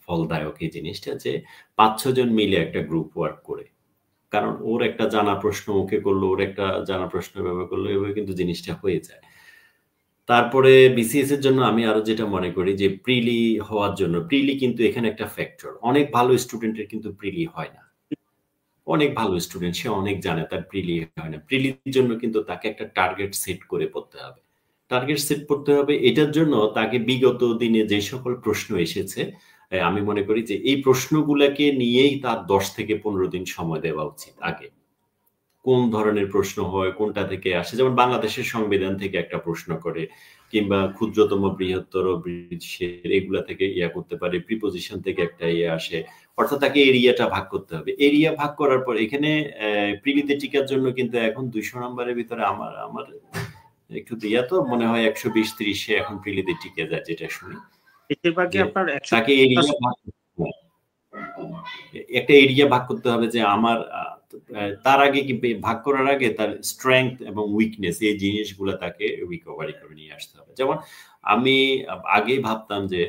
ফলদায়ক এই জিনিসটা, যে ৫-৬ জন মিলে একটা গ্রুপ ওয়ার্ক করে। কারণ ওর একটা জানা প্রশ্ন ওকে করলো, ওর একটা জানা প্রশ্ন এভাবে করলো, এভাবে কিন্তু জিনিসটা হয়ে যায়। তারপরে বিসিএস এর জন্য আমি আরো যেটা মনে করি যে প্রিলি হওয়ার জন্য, প্রিলি কিন্তু এখানে একটা ফ্যাক্টর। অনেক ভালো স্টুডেন্টের কিন্তু প্রিলি হয় না। অনেক ভালো স্টুডেন্ট, সে অনেক জানে, তার প্রিলি হয় না। প্রিলির জন্য কিন্তু তাকে একটা টার্গেট সেট করে পড়তে হবে। টার্গেট সেট করতে হবে, এটার জন্য তাকে বিগত দিনে যে সকল প্রশ্ন এসেছে, আমি মনে করি যে এই প্রশ্নগুলাকে নিয়েই তার ১০ থেকে ১৫ দিন সময় দেওয়া উচিত আগে। কোন ধরনের প্রশ্ন হয়, কোনটা থেকে আসে। যেমন বাংলাদেশের সংবিধান থেকে একটা প্রশ্ন করে, কিংবা ক্ষুদ্রতম বৃহত্তর বিশ্বের এগুলা থেকে করতে পারে। প্রিপোজিশন থেকে একটা আসে। অর্থাৎ তাকে এরিয়াটা ভাগ করতে হবে। এরিয়া ভাগ করার পর এখানে প্রিলিতে টিকার জন্য কিন্তু এখন ২০০ নাম্বারের ভিতরে আমার আমার একটু তো মনে হয় ১২০-৩০ এ এখন প্রিলিতে টিকে যায় যেটা শুনি। বেশিরভাগই যে আপনার ১০০ তাকে এরিয়া ভাগ একটা এরিয়া ভাগ করতে হবে, যে আমার তার আগে কি ভাগ করার আগে তার স্ট্রেংথ এবং উইকনেস এই জিনিসগুলো তাকে রিকভারি করে নিয়ে আসতে হবে। যেমন আমি আগেই ভাবতাম যে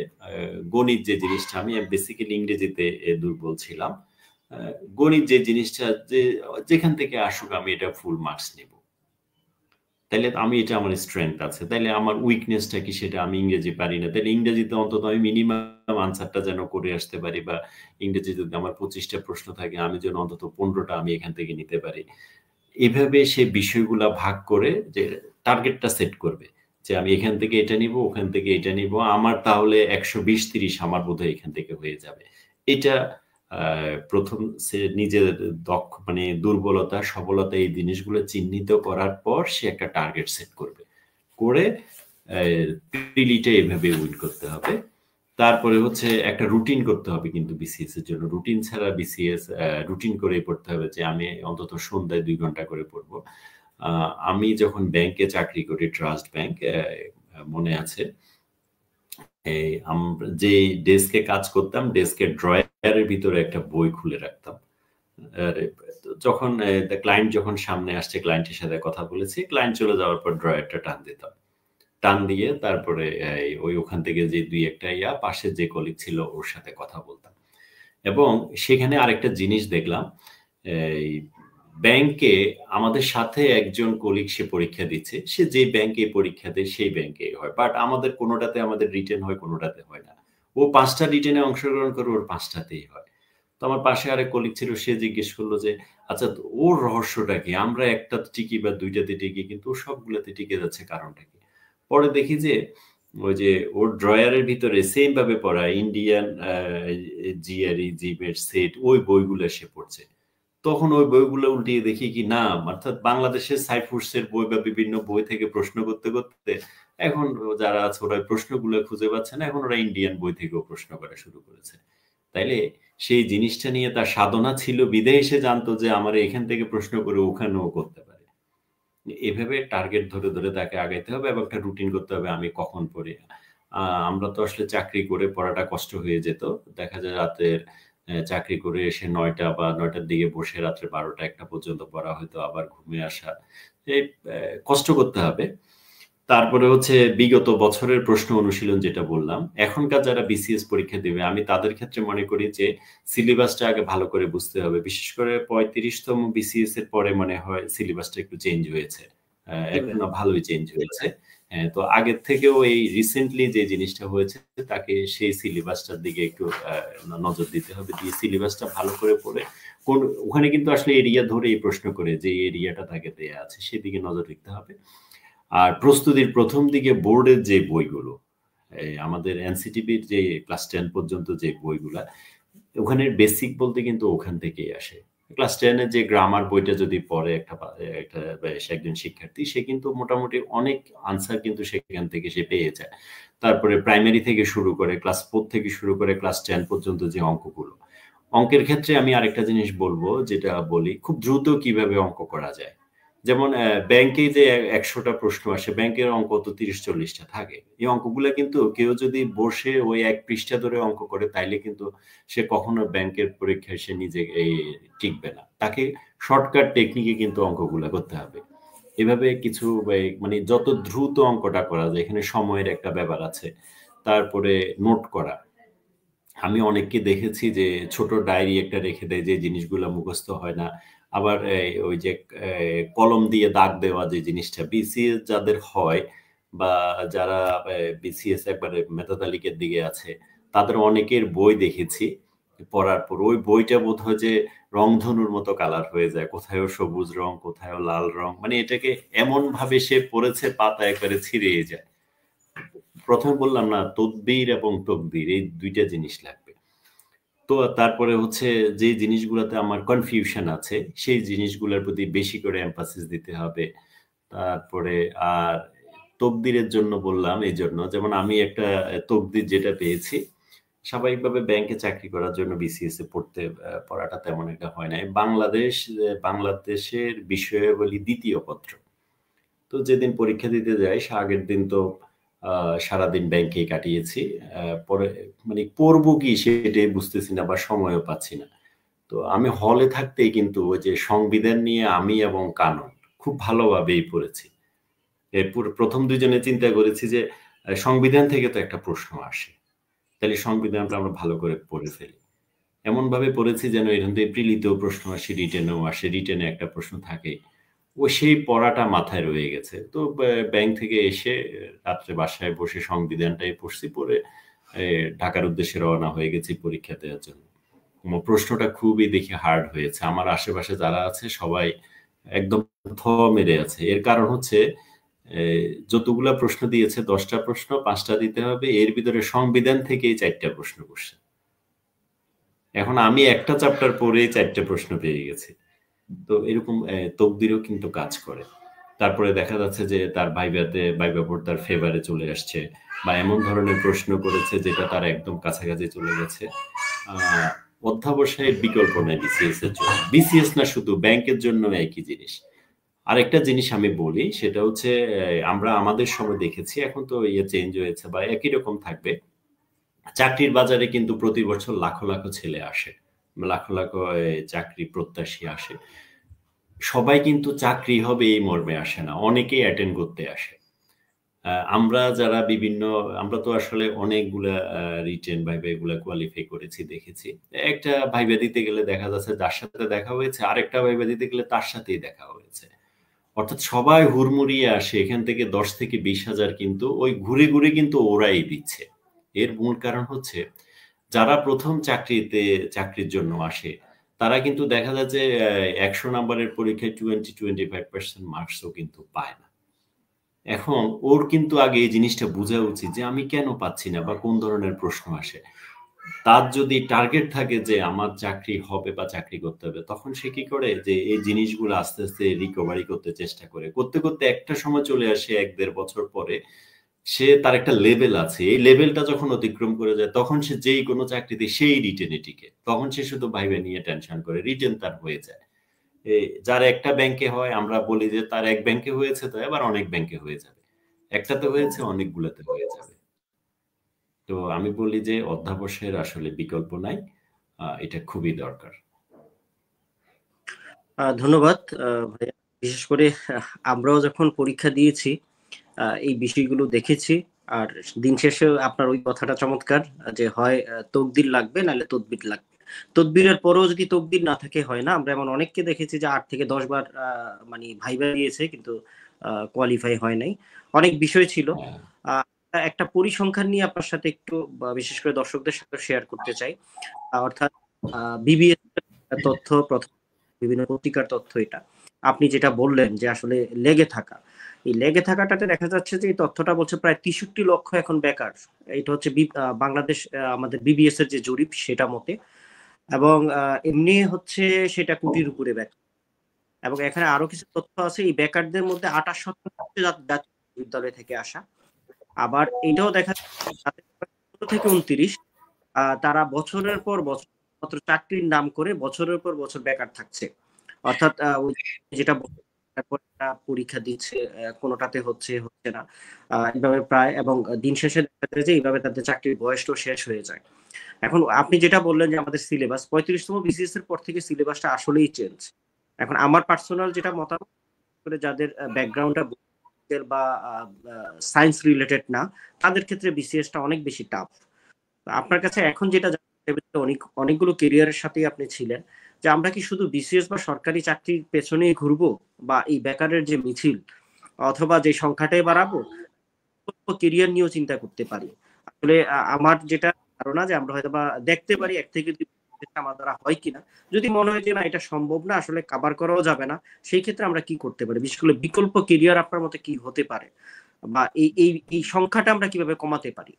গণিত যে জিনিসটা, আমি বেসিক্যালি ইংরেজিতে দুর্বল ছিলাম। গণিত যে জিনিসটা, যে যেখান থেকে আসুক আমি এটা ফুল মার্কস নেব। তাইলে আমি এটা আমার স্ট্রেংথ আছে। তাইলে আমার উইকনেসটা কি, সেটা আমি ইংরেজি পারি না। তাইলে ইংরেজিতে অন্তত আমি মিনিমাম আনসারটা যেন করে আসতে পারি, বা ইংরেজি যদি আমার ২৫ টা প্রশ্ন থাকে, আমি যেন অন্তত ১৫ টা আমি এখান থেকে নিতে পারি। এভাবে সে বিষয়গুলা ভাগ করে যে টার্গেটটা সেট করবে। যে আমি এখান থেকে এটা নিবো, ওখান থেকে এটা নিবো। আমার তাহলে ১২০-৩০ আমার বোধহয় এখান থেকে হয়ে যাবে। এটা আ ১ম সে নিজের মানে দুর্বলতা, সবলতা এই জিনিসগুলো চিহ্নিত করার পর সে একটা টার্গেট সেট করবে। করে অ্যা প্রিলিটা এভাবে উইন করতে হবে। তারপরে হচ্ছে একটা রুটিন করতে হবে কিন্তু বিসিএস এর জন্য। রুটিন ছাড়া বিসিএস রুটিন করেই পড়তে হবে, যে আমি অন্তত সন্ধ্যায় ২ ঘন্টা করে পড়বো। আ আমি যখন ব্যাংকে চাকরি করি, ট্রাস্ট ব্যাংক, মনে আছে যে ডেস্কে কাজ করতাম, ডেস্কের ড্রয়ারের ভিতরে একটা বই খুলে রাখতাম। আর যখন ক্লায়েন্ট যখন সামনে আসছে, ক্লায়েন্টের সাথে কথা বলেছি, ক্লায়েন্ট চলে যাওয়ার পর ড্রয়ারটা টান দিতাম। টান দিয়ে তারপরে ওখান থেকে যে ২-১ টা পাশে যে কলিগ ছিল ওর সাথে কথা বলতাম। এবং সেখানে আরেকটা জিনিস দেখলাম, এই ব্যাংকে আমাদের সাথে একজন কলিগ সে পরীক্ষা দিচ্ছে। সে যে ব্যাংকে পরীক্ষা দেয় সেই ব্যাংকেই হয়। বাট আমাদের কোনটাতে আমাদের রিটেন হয়, কোনটাতে হয় না। ও ৫ টা রিটেনে অংশগ্রহণ করে, ওর ৫ টাতেই হয়। তো আমার পাশে আরেক কলিগ ছিল, সে জিজ্ঞেস করল যে, "আচ্ছা ওর রহস্যটা কি? আমরা ১ টাতে টিকি বা ২ টাতে টিকি, কিন্তু ও সবগুলাতে টিকে যাচ্ছে, কারণটা কি?" পরে দেখি যে ওই যে ওর ড্রয়ারের ভিতরে সেম ভাবে পড়া ইন্ডিয়ান জিআরই, জিমেট, সেট ওই বইগুলো সে পড়ছে। তখন ওই বইগুলো উল্টিয়ে দেখি কি না, অর্থাৎ বাংলাদেশের সাইফুরসের বই বা বিভিন্ন বই থেকে প্রশ্ন করতে এখন যারা আছে ওরা প্রশ্নগুলো খুঁজে পাচ্ছে না। এখন ওরা ইন্ডিয়ান বই থেকেও প্রশ্ন করা শুরু করেছে। তাইলে সেই জিনিসটা নিয়ে তার সাধনা ছিল বিধায় সে জানতো যে আমার এখান থেকে প্রশ্ন করে ওখানেও করতে পারে। এভাবে টার্গেট ধরে তাকে আগাইতে হবে এবং একটা রুটিন করতে হবে আমি কখন পড়ি। আ আমরা তো আসলে চাকরি করে পড়াটা কষ্ট হয়ে যেত। দেখা যায় রাতের চাকরি করে এসে ৯ টা বা ৯ টার দিকে বসে রাত্রে ১২ টা ১ টা পর্যন্ত পড়া হয়তো, আবার ঘুমিয়ে আসা। এই কষ্ট করতে হবে। তারপরে হচ্ছে বিগত বছরের প্রশ্ন অনুশীলন যেটা বললাম, এখনকার যারা বিসিএস পরীক্ষা দেবে আমি তাদের ক্ষেত্রে মনে করি যে সিলেবাসটা আগে ভালো করে বুঝতে হবে। বিশেষ করে 35তম বিসিএস এর পরে মনে হয় সিলেবাসটা একটু চেঞ্জ হয়েছে। একটু না ভালোই চেঞ্জ হয়েছে। হ্যাঁ, তো আগের থেকেও এই রিসেন্টলি যে জিনিসটা হয়েছে তাকে সেই সিলেবাসটার দিকে একটু নজর দিতে হবে, দিয়ে সিলেবাসটা ভালো করে পড়ে ওখানে কিন্তু আসলে এরিয়া ধরেই প্রশ্ন করে যে এরিয়াটা তাকে দেয়া আছে সেদিকে নজর রাখতে হবে। আর প্রস্তুতির প্রথম দিকে বোর্ডের যে বইগুলো, আমাদের এনসিটিভির যে ক্লাস 10 পর্যন্ত যে বইগুলা, ওখানে বেসিক বলতে কিন্তু ওখান থেকেই আসে। ক্লাস 10 এর যে গ্রামার বইটা যদি পড়ে একজন শিক্ষার্থী, সে কিন্তু মোটামুটি অনেক আনসার কিন্তু সেখান থেকে সে পেয়ে যায়। তারপরে প্রাইমারি থেকে শুরু করে ক্লাস 4 থেকে শুরু করে ক্লাস 10 পর্যন্ত যে অঙ্কগুলো, অঙ্কের ক্ষেত্রে আমি আরেকটা জিনিস বলবো, যেটা বলি খুব দ্রুত কিভাবে অঙ্ক করা যায়। যেমন ব্যাংকে যে 100টা প্রশ্ন আসে, ব্যাংকের অঙ্ক তো 30-40টা থাকে। এই অঙ্কগুলো কিন্তু কেউ যদি বসে ওই 1 পৃষ্ঠা ধরে অঙ্ক করে তাইলে কিন্তু সে কখনো ব্যাংকের পরীক্ষায় সে নিজে টিকবে না। তাকে শর্টকাট টেকনিকে কিন্তু অঙ্কগুলো করতে হবে। এভাবে কিছু মানে যত দ্রুত অঙ্কটা করা যায়, এখানে সময়ের একটা ব্যাপার আছে। তারপরে নোট করা। আমি অনেককে দেখেছি যে ছোট ডায়েরি একটা রেখে দেয়, যে জিনিসগুলো মুখস্থ হয় না। আবার ওই যে কলম দিয়ে দাগ দেওয়া যে জিনিসটা বিসিএস যাদের হয়, বা যারা বিসিএস একবারে মেধা তালিকার দিকে আছে, তাদের অনেকের বই দেখেছি পড়ার পর ওই বইটা বোধ হয় যে রংধনুর মতো কালার হয়ে যায়, কোথায়ও সবুজ রং, কোথায়ও লাল রং, মানে এটাকে এমন ভাবে সে পড়েছে পাতা একবারে ছিঁড়ে যায়। প্রথমে বললাম না, তদবির এবং তকদির এই দুইটা জিনিস লাগবে। তো তারপরে হচ্ছে যে জিনিসগুলোতে আমার কনফিউশন আছে সেই জিনিসগুলোর প্রতি বেশি করে এমফাসিস দিতে হবে। তারপরে আর তকদিরের জন্য বললাম এই জন্য, যেমন আমি একটা তকদির যেটা পেয়েছি, স্বাভাবিকভাবে ব্যাংকে চাকরি করার জন্য বিসিএস এ পড়াটা তেমন একটা হয় নাই। বাংলাদেশের বিষয়াবলী দ্বিতীয় পত্র। তো যেদিন পরীক্ষা দিতে যাই আগের দিন তো সারাদিন ব্যাংকেই কাটিয়েছি। পরে মানে পড়বো কি সেটাই বুঝতেছি না বা সময়ও পাচ্ছি না। তো আমি হলে থাকতেই কিন্তু ওই যে সংবিধান নিয়ে আমি এবং কানুন খুব ভালোভাবেই পড়েছি। এরপর প্রথম দুইজনে চিন্তা করেছি যে সংবিধান থেকে তো একটা প্রশ্ন আসে, তাহলে সংবিধানটা আমরা ভালো করে পড়ে ফেলি। এমনভাবে পড়েছি যেন এখান থেকে প্রিলিতেও প্রশ্ন আসে, রিটেনেও আসে, রিটেনে একটা প্রশ্ন থাকে। ও সেই পড়াটা মাথায় রয়ে গেছে। তো ব্যাংক থেকে এসে রাত্রে বাসায় বসে সংবিধানটাই পড়ছি, পড়ে ঢাকার উদ্দেশ্যে রওনা হয়ে গেছি পরীক্ষা দেওয়ার জন্য। প্রশ্নটা খুবই দেখি হার্ড হয়েছে। আমার আশেপাশে যারা আছে সবাই একদম থ মেরে আছে। এর কারণ হচ্ছে যতগুলা প্রশ্ন দিয়েছে 10টা প্রশ্ন 5টা দিতে হবে, এর ভিতরে সংবিধান থেকেই 4টা প্রশ্ন করছে। এখন আমি একটা চ্যাপ্টার পড়ে 4টে প্রশ্ন পেয়ে গেছি। তো এরকম তকদিরও কিন্তু কাজ করে। তারপরে দেখা যাচ্ছে যে তার ভাইবা বোর্ড তার ফেভারে চলে আসছে, বা এমন ধরনের প্রশ্ন করেছে যেটা তার একদম কাছাকাছি চলে গেছে। অধ্যাবসায়ের বিকল্প নেই বিসিএস এর জন্য। বিসিএস না, শুধু ব্যাংকের জন্য একই জিনিস। আরেকটা জিনিস আমি বলি, সেটা হচ্ছে আমরা আমাদের সময় দেখেছি, এখন তো চেঞ্জ হয়েছে বা একই রকম থাকবে। চাকরির বাজারে কিন্তু প্রতি বছর লাখো লাখো ছেলে আসে, লাখো লাখো চাকরি প্রত্যাশী আসে। সবাই কিন্তু চাকরি হবে এই মর্মে আসে না, অনেকেই অ্যাটেন্ড করতে আসে। আমরা তো আসলে অনেকগুলা রিটেন ভাইবা এগুলা কোয়ালিফাই করেছি, দেখেছি। একটা ভাইবা দিতে গেলে দেখা যাচ্ছে যার সাথে দেখা হয়েছে, আরেকটা ভাইবা দিতে গেলে তার সাথেই দেখা হয়েছে। অর্থাৎ সবাই হুড়মুড়িয়ে আসে, এখান থেকে 10 থেকে 20,000 কিন্তু ওই ঘুরে ঘুরে কিন্তু ওরাই দিচ্ছে। এর মূল কারণ হচ্ছে যারা প্রথম চাকরির জন্য আসে, তারা কিন্তু দেখা যায় যে 100 নাম্বারের পরীক্ষায় 20-25% মার্কসও কিন্তু পায় না। এখন ওর কিন্তু আগে এই জিনিসটা বোঝা উচিত যে আমি কেন পাচ্ছি না বা কোন ধরনের প্রশ্ন আসে। তার যদি টার্গেট থাকে যে আমার চাকরি হবে বা চাকরি করতে হবে, তখন সে কি করে যে এই জিনিসগুলো আস্তে আস্তে রিকভারি করতে চেষ্টা করে, করতে করতে একটা সময় চলে আসে 1-1.5 বছর পরে সে তার একটা লেভেল আছে, এই লেভেলটা যখন অতিক্রম করে যায় তখন সে যেই কোনো চাকরিতে সেই রিটেনে টিকে, তখন সে শুধু ভাইবা নিয়ে টেনশন করে, রিটেন তার হয়ে যায়। যার একটা ব্যাংকে হয় আমরা বলি যে তার এক ব্যাংকে হয়েছে তো এবার অনেক ব্যাংকে হয়ে যাবে, একটাতে হয়েছে অনেকগুলোতে হয়ে যাবে। তো আমি বলি যে অধ্যাবসায়ের আসলে বিকল্প নাই, এটা খুবই দরকার। ধন্যবাদ ভাইয়া। বিশেষ করে আমরাও যখন পরীক্ষা দিয়েছি এই বিষয়গুলো দেখেছি। আর দিন শেষে আপনার ওই কথাটা চমৎকার, যে হয় তকদির লাগবে নাহলে তদবির লাগবে। তদবিরের পরেও যদি তকদির না থাকে হয় না। আমরা এমন অনেককে দেখেছি যে 8 থেকে 10 বার মানে ভাইবা দিয়েছে কিন্তু কোয়ালিফাই হয় নাই। অনেক বিষয় ছিল। হ্যাঁ। একটা পরিসংখ্যান নিয়ে আপনার সাথে একটু বিশেষ করে দর্শকদের সাথে শেয়ার করতে চাই। অর্থাৎ বিবিএস তথ্য, প্রথম বিভিন্ন পত্রিকার তথ্য এটা। আপনি যেটা বললেন যে আসলে লেগে থাকা, এই লেগে থাকাটাতে দেখা যাচ্ছে যে এই তথ্যটা বলছে প্রায় 63 লক্ষ এখন বেকার। এটা হচ্ছে বাংলাদেশ আমাদের বিবিএস এর যে জরিপ সেটা মতে। এবং এমনি হচ্ছে সেটা কোটির উপরে বেকার। এবং এখানে আরো কিছু তথ্য আছে, এই বেকারদের মধ্যে 28% জাতীয় বিদ্যালয় থেকে আসা। আবার এটাও দেখা যাচ্ছে 15 থেকে 29 তারা বছরের পর বছর মাত্র চাকরির নাম করে বছরের পর বছর বেকার থাকছে। অর্থাৎ ওই যেটা তারপর পরীক্ষা দিচ্ছে, কোনোটাতে হচ্ছে হচ্ছে না, এইভাবে প্রায়, এবং দিন শেষে দেখা যায় যে এইভাবে তাদের চাকরির বয়সটাও শেষ হয়ে যায়। এখন আপনি যেটা বললেন যে আমাদের সিলেবাস 35তম বিসিএস এর পর থেকে সিলেবাসটা আসলেই চেঞ্জ। এখন আমার পার্সোনাল যেটা মতামত, করে যাদের ব্যাকগ্রাউন্ডটা বা সায়েন্স রিলেটেড না, তাদের ক্ষেত্রে বিসিএসটা অনেক বেশি টাফ। আপনার কাছে এখন যেটা অনেকগুলো কেরিয়ারের সাথেই আপনি ছিলেন, যে আমরা কি শুধু বিসিএস বা সরকারি চাকরির পেছনেই ঘুরবো, বা এই বেকারের যে মিছিল অথবা যে সংখ্যাটাই বাড়াবো, কেরিয়ার নিয়েও চিন্তা করতে পারি? আসলে আমার যেটা ধারণা যে আমরা হয়তো বা দেখতে পারি 1 থেকে 2 আমার দ্বারা হয় কিনা। যদি মনে হয় যে না এটা সম্ভব না, আসলে কাভার করাও যাবে না, সেই ক্ষেত্রে আমরা কি করতে পারি? বিশেষ করে বিকল্প কেরিয়ার আপনার মতে কি হতে পারে, বা এই এই এই সংখ্যাটা আমরা কিভাবে কমাতে পারি?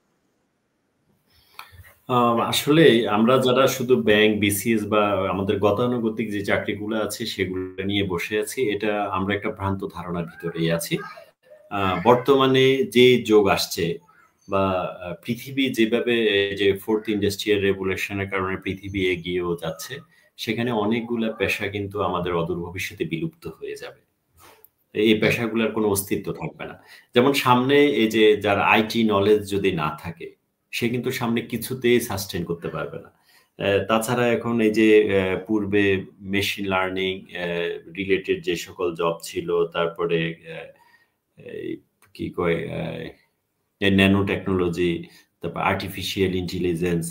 আসলে আমরা যারা শুধু ব্যাংক, বিসিএস বা আমাদের গতানুগতিক যে চাকরিগুলো আছে সেগুলো নিয়ে বসে আছি, এটা আমরা একটা ভ্রান্ত ধারণার ভিতরেই আছি। বর্তমানে যে যুগ আসছে বা পৃথিবী যেভাবে যে ফোর্থ ইন্ডাস্ট্রিয়াল রেভলিউশনের কারণে পৃথিবী এগিয়েও যাচ্ছে, সেখানে অনেকগুলা পেশা কিন্তু আমাদের অদূর ভবিষ্যতে বিলুপ্ত হয়ে যাবে। এই পেশাগুলোর কোনো অস্তিত্ব থাকবে না। যেমন সামনে এই যে যার আইটি নলেজ যদি না থাকে, সে কিন্তু সামনে কিছুতেই সাস্টেইন করতে পারবে না। তাছাড়া এখন এই যে পূর্বে মেশিন লার্নিং রিলেটেড যে সকল জব ছিল, তারপরে এই কি কয় ন্যানো টেকনোলজি, তারপর আর্টিফিশিয়াল ইন্টেলিজেন্স,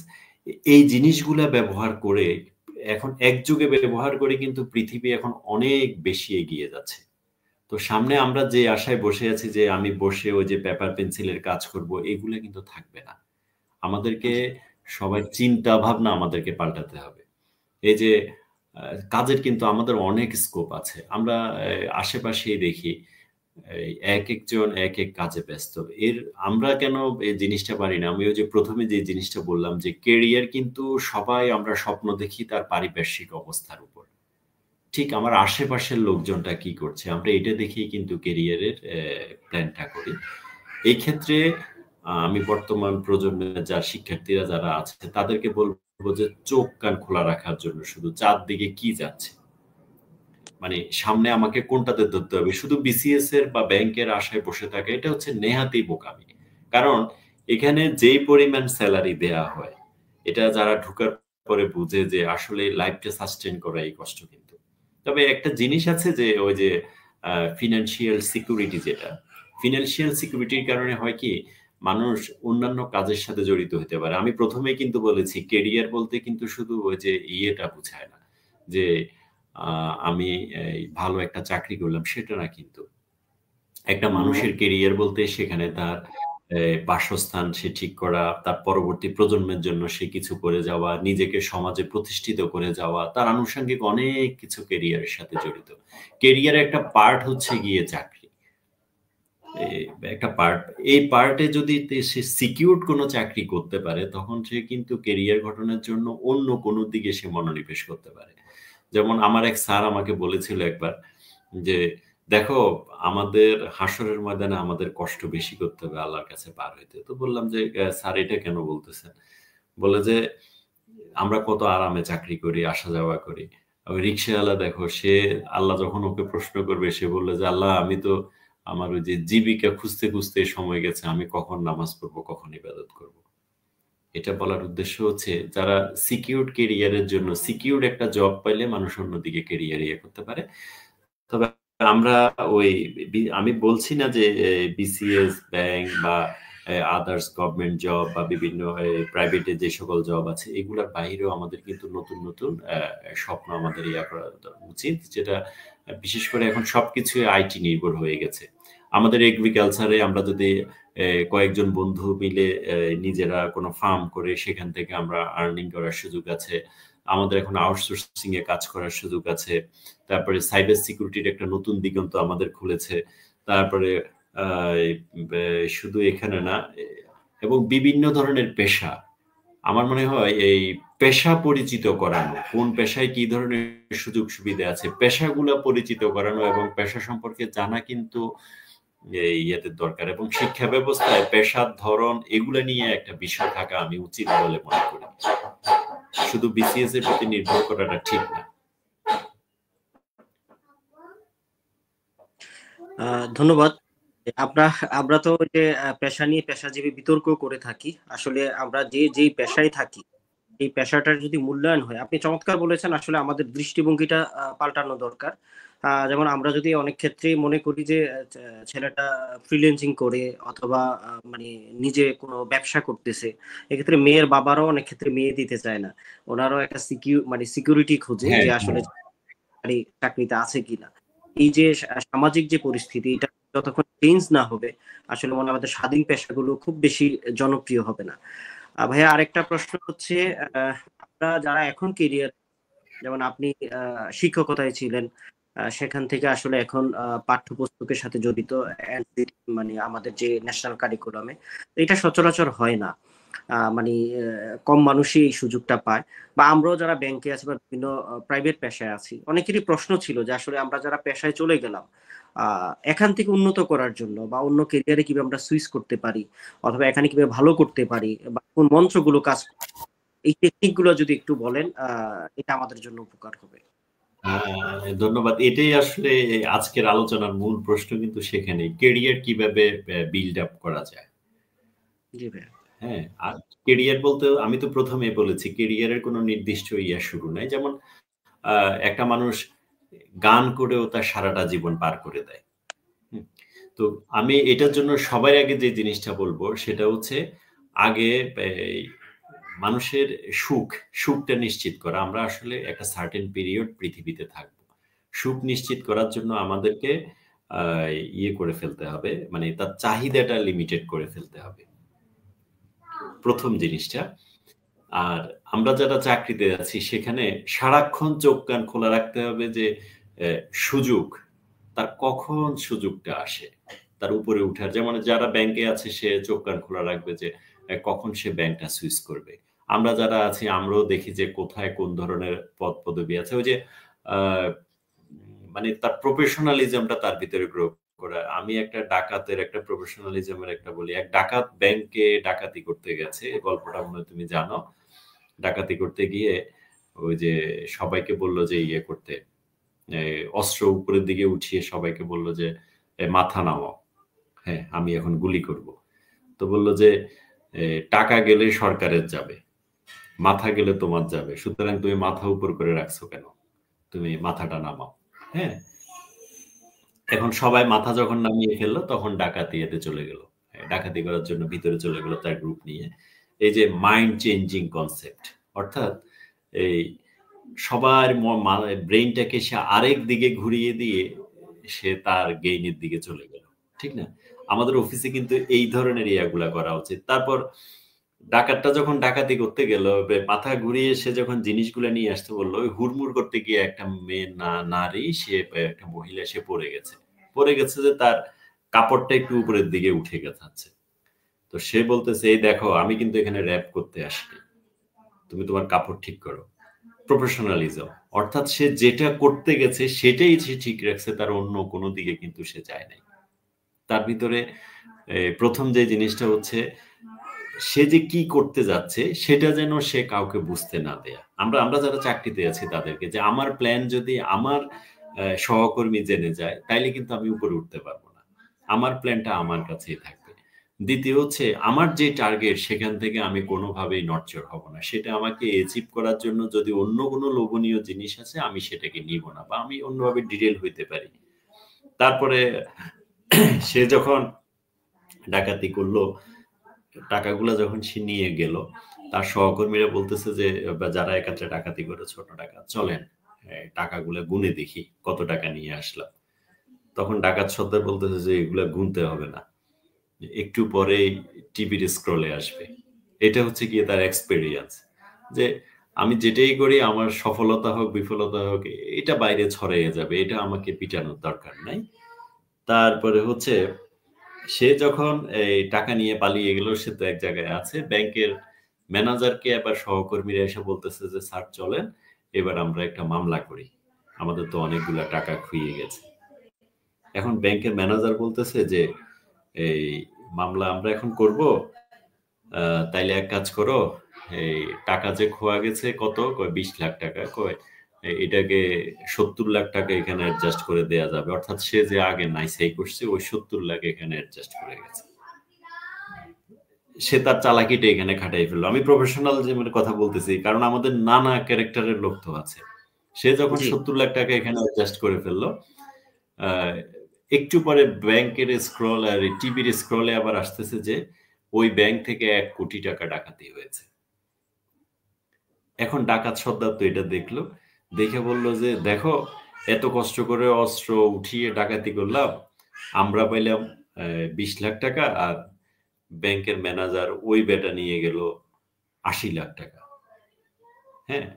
এই জিনিসগুলা ব্যবহার করে এখন একযোগে ব্যবহার করে কিন্তু পৃথিবী এখন অনেক বেশি এগিয়ে যাচ্ছে। তো সামনে আমরা যে আশায় বসে আছি যে আমি বসে ওই যে পেপার পেন্সিলের কাজ করব, এগুলো কিন্তু থাকবে না। আমাদেরকে সবার চিন্তা ভাবনা আমাদেরকে পাল্টাতে হবে। এই যে কাজের কিন্তু আমাদের অনেক স্কোপ আছে। আমরা আশেপাশেই দেখি এই একেকজন একেক কাজে ব্যস্ত। আমরা কেন এই জিনিসটা পারি না? আমি ওই যে ১ম এ যে জিনিসটা বললাম যে কেরিয়ার কিন্তু সবাই আমরা স্বপ্ন দেখি তার পারিপার্শ্বিক অবস্থার উপর। ঠিক আমার আশেপাশের লোকজনটা কি করছে, আমরা এটা দেখেই কিন্তু কেরিয়ারের প্ল্যানটা করি। এই ক্ষেত্রে আমি বর্তমান প্রজন্মের শিক্ষার্থীরা যারা আছে তাদেরকে বলবো যে চোখ কান খোলা রাখার জন্য, শুধু চারদিকে কি যাচ্ছে, মানে সামনে আমাকে কোনটাতে ধরতে হবে। শুধু বিসিএস এর বা ব্যাংকের আশায় বসে থাকা, এটা হচ্ছে নেহাতই বোকামি। কারণ এখানে যেই পরিমাণ স্যালারি দেয়া হয়, এটা যারা ঢোকার পরে বুঝে যে আসলে লাইফটা সাস্টেইন করা এই কষ্ট কিন্তু। তবে একটা জিনিস আছে যে ওই যে ফিনান্সিয়াল সিকিউরিটি, যেটা ফিনান্সিয়াল সিকিউরিটির কারণে হয় কি, মানুষ অন্যান্য কাজের সাথে জড়িত হতে পারে। আমি ১ম এই কিন্তু বলেছি কেরিয়ার বলতে কিন্তু শুধু ওই যে ইয়েটা বুঝায় না যে আমি এই ভালো একটা চাকরি করলাম, সেটা না কিন্তু। একটা মানুষের কেরিয়ার বলতে সেখানে তার বাসস্থান সে ঠিক করা, তার পরবর্তী প্রজন্মের জন্য সে কিছু করে যাওয়া, নিজেকে সমাজে প্রতিষ্ঠিত করে যাওয়া, তার আনুষঙ্গিক অনেক কিছু কেরিয়ারের সাথে জড়িত। কেরিয়ারের একটা পার্ট হচ্ছে গিয়ে চাকরি। একটা পার্ট, এই পার্টে যদি সে সিকিউরড কোনো চাকরি করতে পারে, তখন সে কিন্তু কেরিয়ার গঠনের জন্য অন্য কোনো দিকে সে মনোনিবেশ করতে পারে। যেমন আমার এক স্যার আমাকে বলেছিল একবার যে, "দেখো, আমাদের হাসরের ময়দানে আমাদের কষ্ট বেশি করতে হবে আল্লাহর কাছে পার হইতে।" তো বললাম যে, "স্যার এটা কেন বলতেছেন?" বলে যে, "আমরা কত আরামে চাকরি করি, আসা যাওয়া করি। ওই রিক্শাওয়ালা দেখো, সে আল্লাহ যখন ওকে প্রশ্ন করবে সে বলল যে, আল্লাহ আমি তো আমার ওই যে জীবিকা খুঁজতে, খুঁজতে সময় গেছে। আমি কখন নামাজ পড়বো, কখন ইবাদত করব?" এটা বলার উদ্দেশ্য হচ্ছে যারা সিকিউরড ক্যারিয়ার এর জন্য সিকিউরড একটা জব পাইলে মানুষ অন্যদিকে ক্যারিয়ার করতে পারে। তবে আমরা ওই আমি বলছি না যে বিসিএস ব্যাংক বা আদার্স গভর্নমেন্ট জব বা বিভিন্ন প্রাইভেটে যে সকল জব আছে এগুলোর বাইরেও আমাদের কিন্তু নতুন নতুন স্বপ্ন আমাদের ইয়া করা উচিত, যেটা বিশেষ করে এখন সবকিছু আইটি নির্ভর হয়ে গেছে। আমাদের এগ্রিকালচারে আমরা যদি কয়েকজন বন্ধু মিলে নিজেরা কোনো ফার্ম করে সেখান থেকে আমরা আর্নিং করার সুযোগ আছে। আমাদের এখন আউটসোর্সিং এ কাজ করার সুযোগ আছে। তারপরে সাইবার সিকিউরিটির একটা নতুন দিগন্ত আমাদের খুলেছে। তারপরে শুধু এখানে না, এবং বিভিন্ন ধরনের পেশা, আমার মনে হয় এই পেশা পরিচিত করানো, কোন পেশায় কি ধরনের সুযোগ সুবিধা আছে পেশাগুলো পরিচিত করানো এবং পেশা সম্পর্কে জানা কিন্তু ইয়েদের দরকার, এবং শিক্ষা ব্যবস্থায় পেশার ধরন এগুলা নিয়ে একটা বিষয় থাকা আমি উচিত বলে মনে করি। শুধু বিসিএস এর প্রতি নির্ভর করাটা ঠিক না। ধন্যবাদ। আমরা আমরা তো ওই যে পেশা নিয়ে পেশাজীবী বিতর্ক করে থাকি। আসলে আমরা যেই পেশায় থাকি এই পেশাটার যদি মূল্যায়ন হয়, আপনি চমৎকার বলেছেন, আসলে আমাদের দৃষ্টিভঙ্গিটা পাল্টানো দরকার। যেমন আমরা যদি অনেক ক্ষেত্রেই মনে করি যে ছেলেটা ফ্রিল্যান্সিং করে অথবা মানে নিজে কোনো ব্যবসা করতেছে, এক্ষেত্রে মেয়ের বাবারাও অনেক ক্ষেত্রে মেয়ে দিতে চায় না। ওনারাও একটা সিকিউরিটি খোঁজে হ্যাঁ, যে আসলে চাকরিতে আছে কিনা। এই যে সামাজিক যে পরিস্থিতি, এটা যতক্ষণ চেঞ্জ না হবে আসলে মনে হয় আমাদের স্বাধীন পেশাগুলো খুব বেশি জনপ্রিয় হবে না। ভাইয়া আরেকটা প্রশ্ন হচ্ছে, আমরা যারা এখন কেরিয়ার, যেমন আপনি শিক্ষকতায় ছিলেন, সেখান থেকে আসলে এখন পাঠ্যপুস্তকের সাথে জড়িত, মানে আমাদের যে ন্যাশনাল কারিকুলামে, এটা সচরাচর হয় না। মানে কম মানুষই এই সুযোগটা পায়। বা আমরাও যারা ব্যাংকে আছি বা বিভিন্ন প্রাইভেট পেশায় আছি, অনেকেরই প্রশ্ন ছিল যে আসলে আমরা যারা পেশায় চলে গেলাম এখান থেকে উন্নত করার জন্য বা অন্য কেরিয়ারে কিভাবে আমরা সুইচ করতে পারি, অথবা এখানে কিভাবে ভালো করতে পারি, বা কোন মন্ত্রগুলো কাজ, এই টেকনিক গুলো যদি একটু বলেন এটা আমাদের জন্য উপকার হবে। ধন্যবাদ। এটাই আসলে আজকের আলোচনার মূল প্রশ্ন, কিন্তু সেখানে কেরিয়ার কিভাবে বিল্ড আপ করা যায়। জি ভাই। হ্যাঁ, আর কেরিয়ার বলতে আমি তো প্রথমে বলেছি কেরিয়ারের কোনো নির্দিষ্ট শুরু নাই। যেমন একটা মানুষ গান করেও তার সারাটা জীবন পার করে দেয়। তো আমি এটার জন্য সবার আগে যে জিনিসটা বলবো সেটা হচ্ছে আগে মানুষের সুখটা নিশ্চিত করা। আমরা আসলে একটা সার্টেন পিরিয়ড পৃথিবীতে থাকবো। সুখ নিশ্চিত করার জন্য আমাদেরকে ইয়ে করে ফেলতে হবে, মানে তার চাহিদাটা লিমিটেড করে ফেলতে হবে, প্রথম জিনিসটা। আর আমরা যারা চাকরিতে আছি সেখানে সারাক্ষণ চোখ কান খোলা রাখতে হবে যে সুযোগ, তার কখন সুযোগটা আসে তার উপরে উঠার। যেমন যারা ব্যাংকে আছে সে চোখ কান খোলা রাখবে যে কখন সে ব্যাংকটা সুইচ করবে। আমরা যারা আছি আমরাও দেখি যে কোথায় কোন ধরনের পদ পদবি আছে, ওই যে মানে তার প্রফেশনালিজমটা তার ভিতরে গ্রো করা। আমি একটা ডাকাতের একটা প্রফেশনালিজমের একটা বলি। এক ডাকাত ব্যাংকে ডাকাতি করতে গেছে, গল্পটা মনে হয় তুমি জানো। ডাকাতি করতে গিয়ে ওই যে সবাইকে বললো যে ইয়ে করতে, অস্ত্র উপরের দিকে উঠিয়ে সবাইকে বললো যে মাথা নামাও, হ্যাঁ আমি এখন গুলি করব। তো বললো যে টাকা গেলে সরকারের যাবে, মাথা গেলে তোমার যাবে, সুতরাং তুমি মাথা উপর করে রাখছো কেন, তুমি মাথাটা নামাও। হ্যাঁ, এখন সবাই মাথা যখন নামিয়ে ফেললো তখন ডাকাতি এতে চলে গেল, ডাকাতি করার জন্য ভিতরে চলে গেল তার গ্রুপ নিয়ে। এই যে মাইন্ড চেঞ্জিং কনসেপ্ট, অর্থাৎ এই সবার ব্রেইনটাকে সে আরেক দিকে ঘুরিয়ে দিয়ে সে তার গেইনের দিকে চলে গেল, ঠিক না? আমাদের অফিসে কিন্তু এই ধরনের ইয়াগুলা করা উচিত। তারপর ডাকাতটা যখন ডাকাতি করতে গেল, মাথা ঘুরিয়ে সে যখন জিনিসগুলা নিয়ে আসতে বললো, ওই হুড়মুড় করতে গিয়ে একটা মেয়ে নারী, সে একটা মহিলা, সে পড়ে গেছে যে তার কাপড়টা একটু উপরের দিকে উঠে গেছে। তো সে বলতেছে এই দেখো আমি কিন্তু এখানে র্যাপ করতে আসিনি, তুমি তোমার কাপড় ঠিক করো। প্রফেশনালিজম, অর্থাৎ সে যেটা করতে গেছে সেটাই সে ঠিক রাখছে, তার অন্য কোনো দিকে কিন্তু সে যায় নাই। তার ভিতরে প্রথম যে জিনিসটা হচ্ছে সে যে কি করতে যাচ্ছে সেটা যেন সে কাউকে বুঝতে না দেয়া। আমরা যারা চাকরিতে আছি তাদেরকে যে আমার প্ল্যান যদি আমার সহকর্মী জেনে যায় তাইলে কিন্তু আমি উপরে উঠতে পারবো না, আমার প্ল্যানটা আমার কাছেই থাকবে। দ্বিতীয় হচ্ছে আমার যে টার্গেট সেখান থেকে আমি কোনোভাবেই নড়চড় হব না, সেটা আমাকে অ্যাচিভ করার জন্য যদি অন্য কোনো লোভনীয় জিনিস আছে আমি সেটাকে নিব না, বা আমি অন্যভাবে ডিটেল হইতে পারি। তারপরে সে যখন ডাকাতি করলো, টাকাগুলো যখন সে নিয়ে গেল, তার সহকর্মীরা বলতেছে যে যারা একাত্রে ডাকাতি করে ছোট ডাকাত, চলেন টাকাগুলো গুনে দেখি কত টাকা নিয়ে আসলাম। তখন ডাকাত সর্দার বলতেছে যে এগুলা গুনতে হবে না, একটু পরে টিভির স্ক্রলে আসবে। এটা হচ্ছে গিয়ে তার এক্সপেরিয়েন্স, যে আমি যেটাই করি আমার সফলতা হোক বিফলতা হোক এটা বাইরে ছড়িয়ে যাবে, এটা আমাকে পিটানোর দরকার নাই। তারপরে হচ্ছে সে যখন এই টাকা নিয়ে পালিয়ে গেল, সে তো এক জায়গায় আছে, ব্যাংকের ম্যানেজারকে আবার সহকর্মীরা এসে বলতেছে যে স্যার চলেন এবার আমরা একটা মামলা করি, আমাদের তো অনেকগুলা টাকা খুইয়ে গেছে। এখন ব্যাংকের ম্যানেজার বলতেছে যে এই মামলা আমরা এখন করব, তাইলে এক কাজ করো, এই টাকা যে খোয়া গেছে কত, কয় 20 লাখ টাকা, কয় এটাকে 70 লাখ টাকা এখানে অ্যাডজাস্ট করে দেয়া যাবে, অর্থাৎ সে যে আগে নাইসাই করছে ওই 70 লাখ এখানে অ্যাডজাস্ট করে গেছে। সে তার চালাকিটা এখানে খাটাই ফেললো। আমি প্রফেশনাল যে কথা বলতেছি, কারণ আমাদের নানা ক্যারেক্টারের লোক তো আছে। সে যখন 70 লাখ টাকা এখানে অ্যাডজাস্ট করে ফেললো, একটু পরে ব্যাংকের স্ক্রল আর টিভির স্ক্রলে আবার আসতেছে যে ওই ব্যাংক থেকে 1 কোটি টাকা ডাকাতি হয়েছে। এখন ডাকাত সর্দার তো এটা দেখলো, দেখে বলল যে দেখো এত কষ্ট করে অস্ত্র উঠিয়ে ডাকাতি করলাম, আমরা পাইলাম 20 লাখ টাকা, আর ব্যাংকের ম্যানেজার ওই বেটা নিয়ে গেল 80 লাখ টাকা। হ্যাঁ,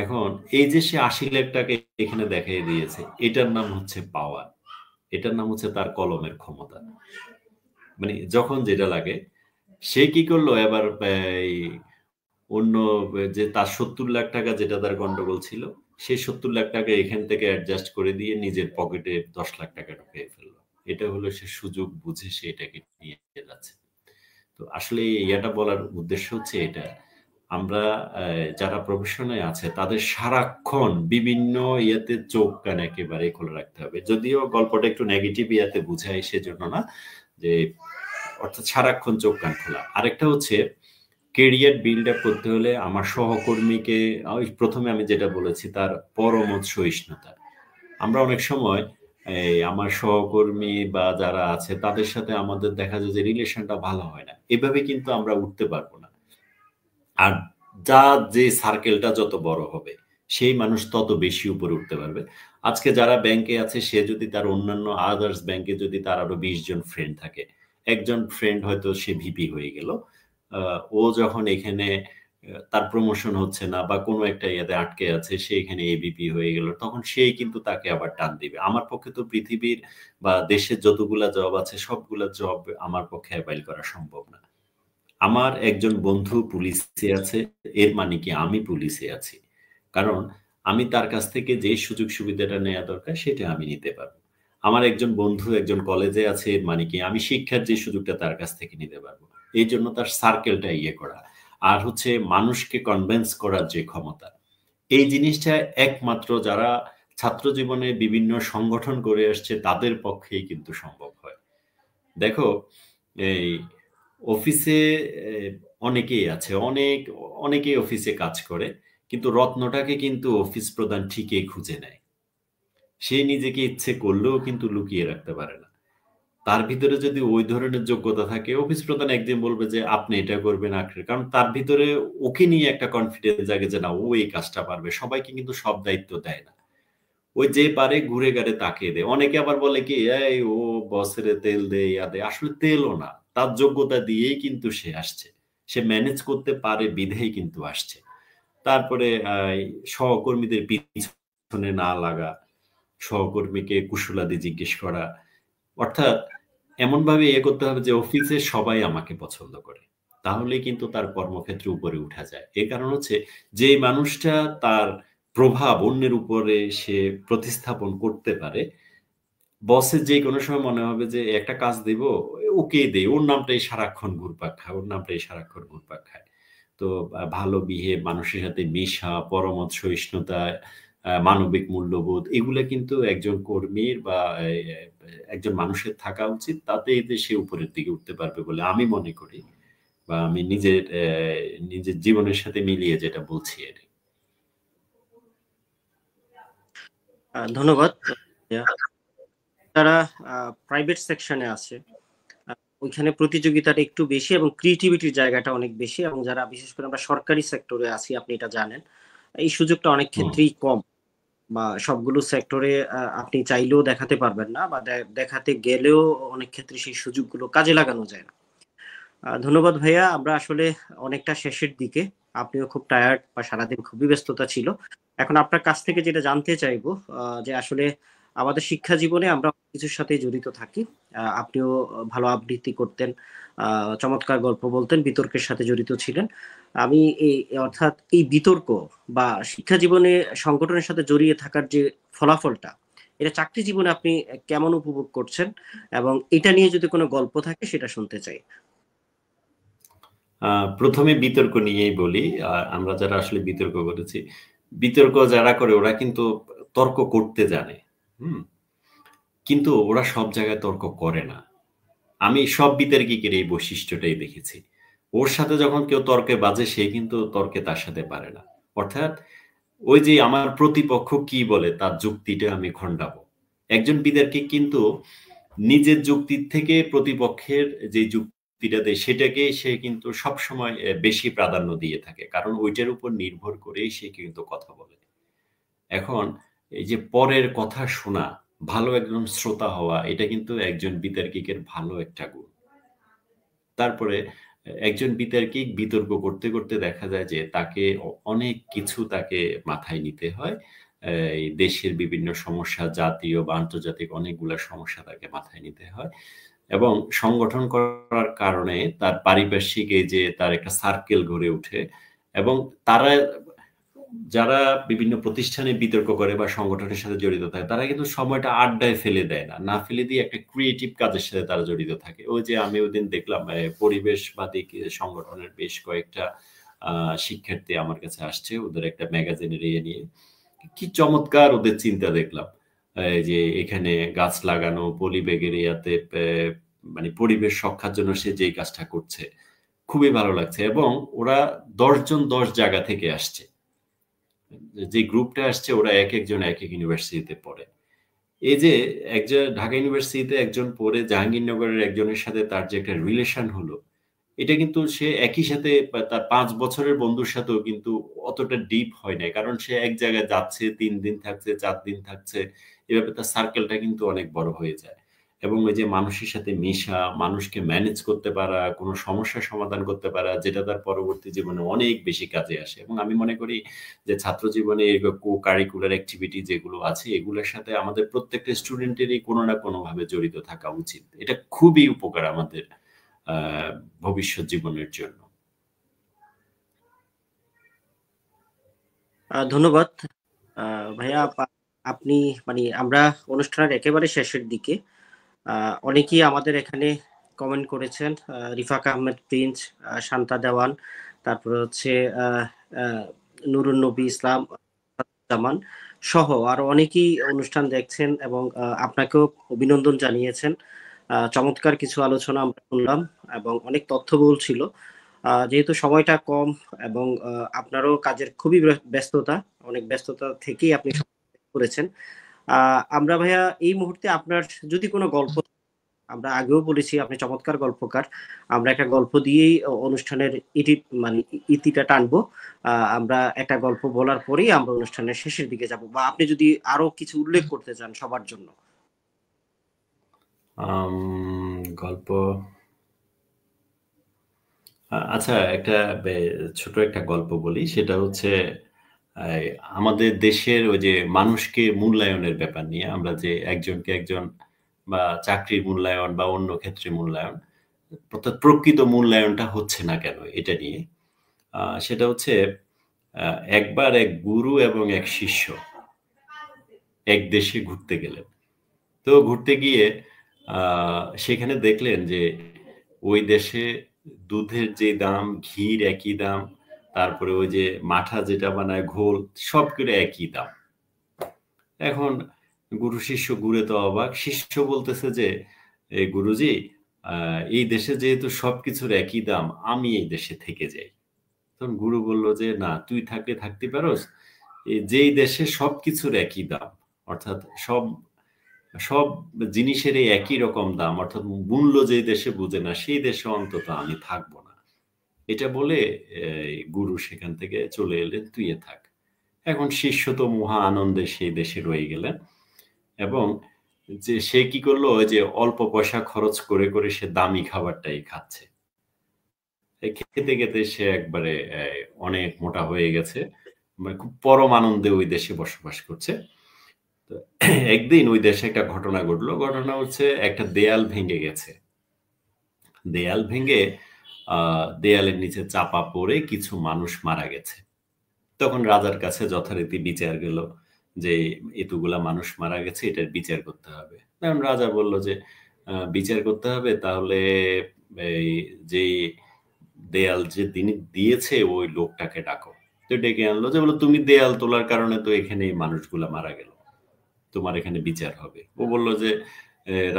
এখন এই যে সে 80 লাখ টাকা এখানে দেখাই দিয়েছে, এটার নাম হচ্ছে পাওয়ার, এটার নাম হচ্ছে তার কলমের ক্ষমতা। মানে যখন যেটা লাগে সে কি করলো, এবার অন্য যে তার 70 লাখ টাকা যেটা তার গন্ডগোল ছিল, সেই 70 লাখ টাকা এখান থেকে অ্যাডজাস্ট করে দিয়ে নিজের পকেটে 10 লাখ টাকা ঢুকিয়ে ফেললো। এটা হলো সে সুযোগ বুঝে সে এটাকে নিয়ে যাচ্ছে। তো আসলে এটা বলার উদ্দেশ্য হচ্ছে এটা, আমরা যারা প্রফেশনে আছে তাদের সারাক্ষণ বিভিন্ন ইয়েতে চোখ কান একেবারে খোলা রাখতে হবে। যদিও গল্পটা একটু নেগেটিভ ইয়াতে বুঝায় সেজন্য না, যে অর্থাৎ সারাক্ষণ চোখ কান খোলা। আরেকটা হচ্ছে কেরিয়ার বিল্ড আপ করতে হলে আমার সহকর্মীকে, প্রথমে আমি যেটা বলেছি তার পরমত সহিষ্ণুতা। আমরা অনেক সময় আমার সহকর্মী বা যারা আছে তাদের সাথে আমাদের দেখা যায় যে রিলেশনটা ভালো হয় না, এভাবে কিন্তু আমরা উঠতে পারবো না। আর যে সার্কেলটা যত বড় হবে সেই মানুষ তত বেশি উপরে উঠতে পারবে। আজকে যারা ব্যাংকে আছে, সে যদি তার অন্যান্য আদার্স ব্যাংকে যদি তার আরো 20 জন ফ্রেন্ড থাকে, একজন ফ্রেন্ড হয়তো সে ভিপি হয়ে গেল, ও যখন এখানে তার প্রমোশন হচ্ছে না বা কোনো একটা ইয়েতে আটকে আছে, সে এখানে এবিপি হয়ে গেল, তখন সেই কিন্তু তাকে আবার টান দিবে। আমার পক্ষে তো পৃথিবীর বা দেশের যতগুলা জব আছে সবগুলা জব আমার পক্ষে অ্যাভাইল করা সম্ভব না। আমার একজন বন্ধু পুলিশে আছে, এর মানে কি আমি পুলিশে আছি, কারণ আমি তার কাছ থেকে যে সুযোগ সুবিধাটা নেওয়া দরকার সেটা আমি নিতে পারবো। আমার একজন বন্ধু একজন কলেজে আছে, এর মানে কি আমি শিক্ষার যে সুযোগটা তার কাছ থেকে নিতে পারবো। এই জন্য তার সার্কেলটা ইয়ে করা, আর হচ্ছে মানুষকে কনভিন্স করার যে ক্ষমতা, এই জিনিসটা একমাত্র যারা ছাত্র জীবনে বিভিন্ন সংগঠন করে আসছে তাদের পক্ষেই কিন্তু সম্ভব হয়। দেখো এই অফিসে অনেকেই আছে, অনেকেই অফিসে কাজ করে, কিন্তু রত্নটাকে কিন্তু অফিস প্রধান ঠিকই খুঁজে নেয়। সে নিজেকে ইচ্ছে করলেও কিন্তু লুকিয়ে রাখতে পারে না। তার ভিতরে যদি ওই ধরনের যোগ্যতা থাকে, অফিস প্রধান একদিন বলবে যে আপনি এটা করবেন, কারণ তার ভিতরে ওকে নিয়ে একটা কনফিডেন্স জাগে যে না, ও এই কাজটা পারবে। সবাইকে কিন্তু সব দায়িত্ব দেয় না, ওই যে পারে ঘুরে গাড়ে তাকিয়ে দেয়। অনেকে আবার বলে কি এই ও বসের তেল দেয় ইয়া দেয়, আসলে তেলও না, তার যোগ্যতা দিয়েই কিন্তু সে আসছে, সে ম্যানেজ করতে পারে বিধেই কিন্তু আসছে। তারপরে সহকর্মীদের পিছনে না লাগা, সহকর্মীকে কুশলাদি জিজ্ঞেস করা, অর্থাৎ এমন ভাবে ইয়ে করতে হবে যে অফিসে সবাই আমাকে পছন্দ করে, তাহলে কিন্তু তার কর্মক্ষেত্রে উপরে উঠা যায়। এর কারণ হচ্ছে যে মানুষটা তার প্রভাব অন্যের উপরে সে প্রতিস্থাপন করতে পারে, বসের যে কোনো সময় মনে হবে যে একটা কাজ দিব, ওকে দেই, ওর নামটাই সারাক্ষণ ঘুরপাক খায়, ওর নামটাই সারাক্ষণ ঘুরপাক খায়। তো ভালো বিহেভ, মানুষের সাথে মেশা, পরমত সহিষ্ণুতা, মানবিক মূল্যবোধ, এগুলা কিন্তু একজন কর্মীর বা একজন মানুষের থাকা উচিত, তাতে এতে সে উপরের দিকে উঠতে পারবে বলে আমি মনে করি, বা আমি নিজের জীবনের সাথে মিলিয়ে যেটা বলছি আর কি। ধন্যবাদ। যারা প্রাইভেট সেকশনে আছে ওইখানে প্রতিযোগিতাটা একটু বেশি এবং ক্রিয়েটিভিটির জায়গাটা অনেক বেশি, এবং যারা বিশেষ করে আমরা সরকারি সেক্টরে আছি আপনি এটা জানেন, এই সুযোগটা অনেক ক্ষেত্রেই কম, বা সবগুলো সেক্টরে আপনি চাইলেও দেখাতে পারবেন না, বা দেখাতে গেলেও অনেক ক্ষেত্রে সেই সুযোগগুলো কাজে লাগানো যায় না। ধন্যবাদ ভাইয়া, আমরা আসলে অনেকটা শেষের দিকে, আপনিও খুব টায়ার্ড বা সারাদিন খুবই ব্যস্ততা ছিল। এখন আপনার কাছ থেকে যেটা জানতে চাইবো যে আসলে আমাদের শিক্ষা জীবনে আমরা কিছুর সাথে জড়িত থাকি, আপনিও ভালো আবৃত্তি করতেন, চমৎকার গল্প বলতেন, বিতর্কের সাথে জড়িত ছিলেন। আমি এই অর্থাৎ এই বিতর্ক বা শিক্ষা জীবনে সংগঠনের সাথে জড়িয়ে থাকার যে ফলাফলটা, এটা চাকরি জীবনে আপনি কেমন উপভোগ করছেন, এবং এটা নিয়ে যদি কোনো গল্প থাকে সেটা শুনতে চাই। প্রথমে বিতর্ক নিয়েই বলি। আমরা যারা আসলে বিতর্ক করেছি, বিতর্ক যারা করে ওরা কিন্তু তর্ক করতে জানে। হুম? কিন্তু ওরা সব জায়গায় তর্ক করে না। আমি সব বিতর্কিকের এই বৈশিষ্ট্যটাই দেখেছি। ওর সাথে যখন কেউ তর্কে বাজে সে কিন্তু তর্কে তার সাথে পারে না। অর্থাৎ ওই যে আমার প্রতিপক্ষ কি বলে তার যুক্তিটা আমি খণ্ডাবো। একজন বিতর্কিক কিন্তু নিজের যুক্তির থেকে প্রতিপক্ষের যে যুক্তিটা দেয় সেটাকে সে কিন্তু সবসময় বেশি প্রাধান্য দিয়ে থাকে। কারণ ওইটার উপর নির্ভর করেই সে কিন্তু কথা বলে। এখন এই যে পরের কথা শোনা, ভালো একজন শ্রোতা হওয়া এটা কিন্তু একজন বিতর্কিকের ভালো একটা গুণ। তারপরে একজন বিতর্কিক বিতর্ক করতে, করতে দেখা যায় যে তাকে অনেক কিছু তাকে মাথায় নিতে হয়। এই দেশের বিভিন্ন সমস্যা, জাতীয় বা আন্তর্জাতিক অনেকগুলা সমস্যা তাকে মাথায় নিতে হয়। এবং সংগঠন করার কারণে তার পারিপার্শ্বিক এই যে তার একটা সার্কেল গড়ে ওঠে এবং তারা যারা বিভিন্ন প্রতিষ্ঠানে বিতর্ক করে বা সংগঠনের সাথে জড়িত থাকে তারা কিন্তু সময়টা আড্ডায় ফেলে দেয় না। না ফেলে দিয়ে একটা ক্রিয়েটিভ কাজের সাথে তারা জড়িত থাকে। ওই যে আমি ওইদিন দেখলাম পরিবেশবাদী সংগঠনের বেশ কয়েকটা শিক্ষার্থী আমার কাছে আসছে ওদের একটা ম্যাগাজিনের ইয়ে নিয়ে। কি চমৎকার ওদের চিন্তা দেখলাম। এই যে এখানে গাছ লাগানো, পলি ব্যাগের ইয়াতে মানে পরিবেশ রক্ষার জন্য সে যেই কাজটা করছে খুবই ভালো লাগছে এবং ওরা ১০ জন ১০ জায়গা থেকে আসছে। যে গ্রুপটা আসছে ওরা একেকজন একেক ইউনিভার্সিটিতে পড়ে। এই যে একজন ঢাকা ইউনিভার্সিটিতে একজন পড়ে জাহাঙ্গীরনগরের একজনের সাথে তার যে একটা রিলেশন হলো, এটা কিন্তু সে একই সাথে তার ৫ বছরের বন্ধুর সাথেও কিন্তু অতটা ডিপ হয় নাই। কারণ সে এক জায়গায় যাচ্ছে, ৩ দিন থাকছে, ৪ দিন থাকছে। এভাবে তার সার্কেলটা কিন্তু অনেক বড় হয়ে যায়। এবং ওই যে মানুষের সাথে মেশা, মানুষকে ম্যানেজ করতে পারা, কোন সমস্যার সমাধান করতে পারা, যেটা তার পরবর্তী জীবনে অনেক বেশি কাজে আসে। এবং আমি মনে করি যে ছাত্র জীবনে কো-কারিকুলার অ্যাক্টিভিটি যেগুলো আছে, এগুলোর সাথে আমাদের প্রত্যেকটা স্টুডেন্টেরই কোনো না কোনোভাবে জড়িত থাকা উচিত। এটা খুবই উপকার আমাদের আ ভবিষ্যৎ জীবনের জন্য। ধন্যবাদ ভাইয়া, আপনি মানে আমরা অনুষ্ঠানের একেবারে শেষের দিকে, অনেকেই আমাদের এখানে কমেন্ট করেছেন, রিফাক আহমেদ প্রিন্স, শান্তা দেওয়ান, তারপরে হচ্ছে আহ, আহ, নুরুন নবী ইসলাম জামান সহ আরো অনেকেই অনুষ্ঠান দেখছেন এবং আপনাকেও অভিনন্দন জানিয়েছেন। চমৎকার কিছু আলোচনা আমরা শুনলাম এবং অনেক তথ্যবহুল ছিল। যেহেতু সময়টা কম এবং আপনারও কাজের খুবই ব্যস্ততা, অনেক ব্যস্ততা থেকেই আপনি করেছেন, আমরা ভাইয়া এই মুহূর্তে আপনার যদি কোনো গল্প, আমরা আগেও বলেছি আপনি চমৎকার গল্পকার, আমরা একটা গল্প দিয়েই অনুষ্ঠানের ইতি মানে ইতিটা টানবো। আমরা একটা গল্প বলার পরেই আমরা অনুষ্ঠানের শেষের দিকে যাব, বা আপনি যদি আরো কিছু উল্লেখ করতে চান সবার জন্য। গল্প আচ্ছা একটা ছোট একটা গল্প বলি। সেটা হচ্ছে এই আমাদের দেশের ওই যে মানুষকে মূল্যায়নের ব্যাপার নিয়ে আমরা যে একজনকে একজন বা চাকরির মূল্যায়ন বা অন্য ক্ষেত্রে মূল্যায়ন, অর্থাৎ প্রকৃত মূল্যায়নটা হচ্ছে না কেন এটা নিয়ে। সেটা হচ্ছে একবার এক গুরু এবং এক শিষ্য এক দেশে ঘুরতে গেলেন। তো ঘুরতে গিয়ে সেখানে দেখলেন যে ওই দেশে দুধের যে দাম, ঘির একই দাম, তারপরে ওই যে মাঠা যেটা বানায় ঘোল সবগুলো একই দাম। এখন গুরু শিষ্য ঘুরে তো অবাক। শিষ্য বলতেছে যে, গুরুজি এই দেশে যেহেতু সবকিছুর একই দাম, আমি এই দেশে থেকে যাই।" তখন গুরু বলল যে, "না, তুই থাকলে থাকতে পারোস। যেই দেশে সবকিছুর একই দাম, অর্থাৎ সব সব জিনিসেরই একই রকম দাম, অর্থাৎ মূল্য যে দেশে বুঝে না সেই দেশে অন্তত আমি থাকবো না। এটা বলে গুরু সেখান থেকে চলে এলেন, তুই থাক। এখন শিষ্য তো মহা আনন্দে সেই দেশে রয়ে গেলেন, এবং যে সে কি করলো, যে অল্প পয়সা খরচ করে করে সে দামি খাবারটাই খাচ্ছে। খেতে খেতে সে একবারে অনেক মোটা হয়ে গেছে, মানে খুব পরম আনন্দে ওই দেশে বসবাস করছে। তো একদিন ওই দেশে একটা ঘটনা ঘটলো। ঘটনা হচ্ছে একটা দেয়াল ভেঙে গেছে। দেয়াল ভেঙে দেয়ালের নিচে চাপা পড়ে কিছু মানুষ মারা গেছে। তখন রাজার কাছে যথারীতি বিচার গেল যে এতগুলা মানুষ মারা গেছে, এটার বিচার করতে হবে। তখন রাজা বলল যে বিচার করতে হবে, তাহলে এই যে দেয়াল যে তিনি দিয়েছে ওই লোকটাকে ডাকো। তো ডেকে আনলো, যে বলো তুমি দেয়াল তোলার কারণে তো এখানে এই মানুষগুলা মারা গেল, তোমার এখানে বিচার হবে। ও বলল যে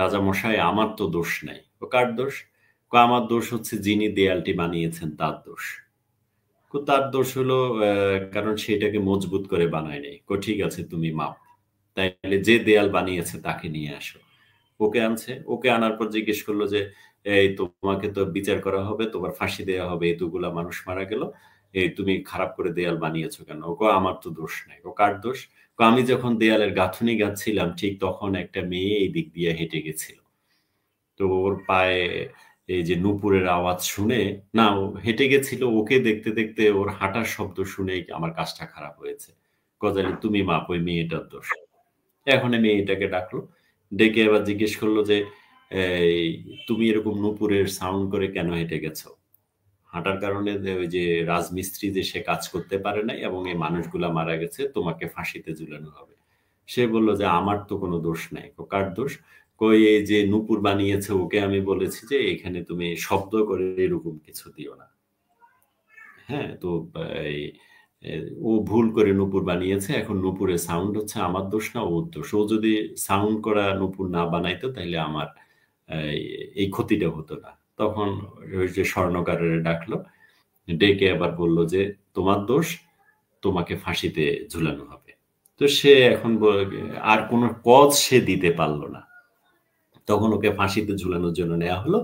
রাজা মশাই, আমার তো দোষ নাই। ও কার দোষ? আমার দোষ হচ্ছে যিনি দেয়ালটি বানিয়েছেন তার দোষ। তার দোষ হলো কারণ সেটাকে মজবুত করে বানায় নাই। ঠিক আছে, তুমি মাপ। তাইলে যে দেয়াল বানিয়েছে তাকে নিয়ে আসো। ওকে আনছে। ওকে আনার পর জিজ্ঞেস করলো যে এই তোমাকে তো বিচার করা হবে, তোমার ফাঁসি দেওয়া হবে, এতগুলা মানুষ মারা গেল, এই তুমি খারাপ করে দেয়াল বানিয়েছো কেন? ওকে আমার তো দোষ নাই। ও কার দোষ? আমি যখন দেয়ালের গাঁথুনি গাচ্ছিলাম ঠিক তখন একটা মেয়ে এই দিক দিয়ে হেঁটে গেছিল। তো ওর পায়ে এই যে নূপুরের আওয়াজ শুনে, না ও হেঁটে গেছিল, ওকে দেখতে দেখতে ওর হাঁটার শব্দ শুনেই আমার কাজটা খারাপ হয়েছে। গজালি তুমি মাপ, ওই মেয়েটার দোষ। এখন এই মেয়েটাকে ডাকলো, ডেকে আবার জিজ্ঞেস করলো যে এই তুমি এরকম নূপুরের সাউন্ড করে কেন হেঁটে গেছো? হাঁটার কারণে যে ওই যে রাজমিস্ত্রি যে সে কাজ করতে পারে নাই এবং এই মানুষগুলা মারা গেছে, তোমাকে ফাঁসিতে ঝুলানো হবে। সে বলল যে আমার তো কোনো দোষ নাই। কার দোষ? কই এই যে নূপুর বানিয়েছে ওকে আমি বলেছি যে এখানে তুমি শব্দ করে এরকম কিছু দিও না। হ্যাঁ, তো এই ও ভুল করে নূপুর বানিয়েছে, এখন নূপুরের সাউন্ড হচ্ছে আমার দোষ না ওর দোষ। ও যদি সাউন্ড করা নূপুর না বানাইতো তাহলে আমার এই ক্ষতিটা হতো না। তখন ওই যে স্বর্ণকারের ডাকলো, ডেকে আবার বলল যে তোমার দোষ, তোমাকে ফাঁসিতে ঝুলানো হবে। তো সে এখন আর কোনো কজ সে দিতে পারলো না। তখন ওকে ফাঁসিতে ঝুলানোর জন্য নেওয়া হলো।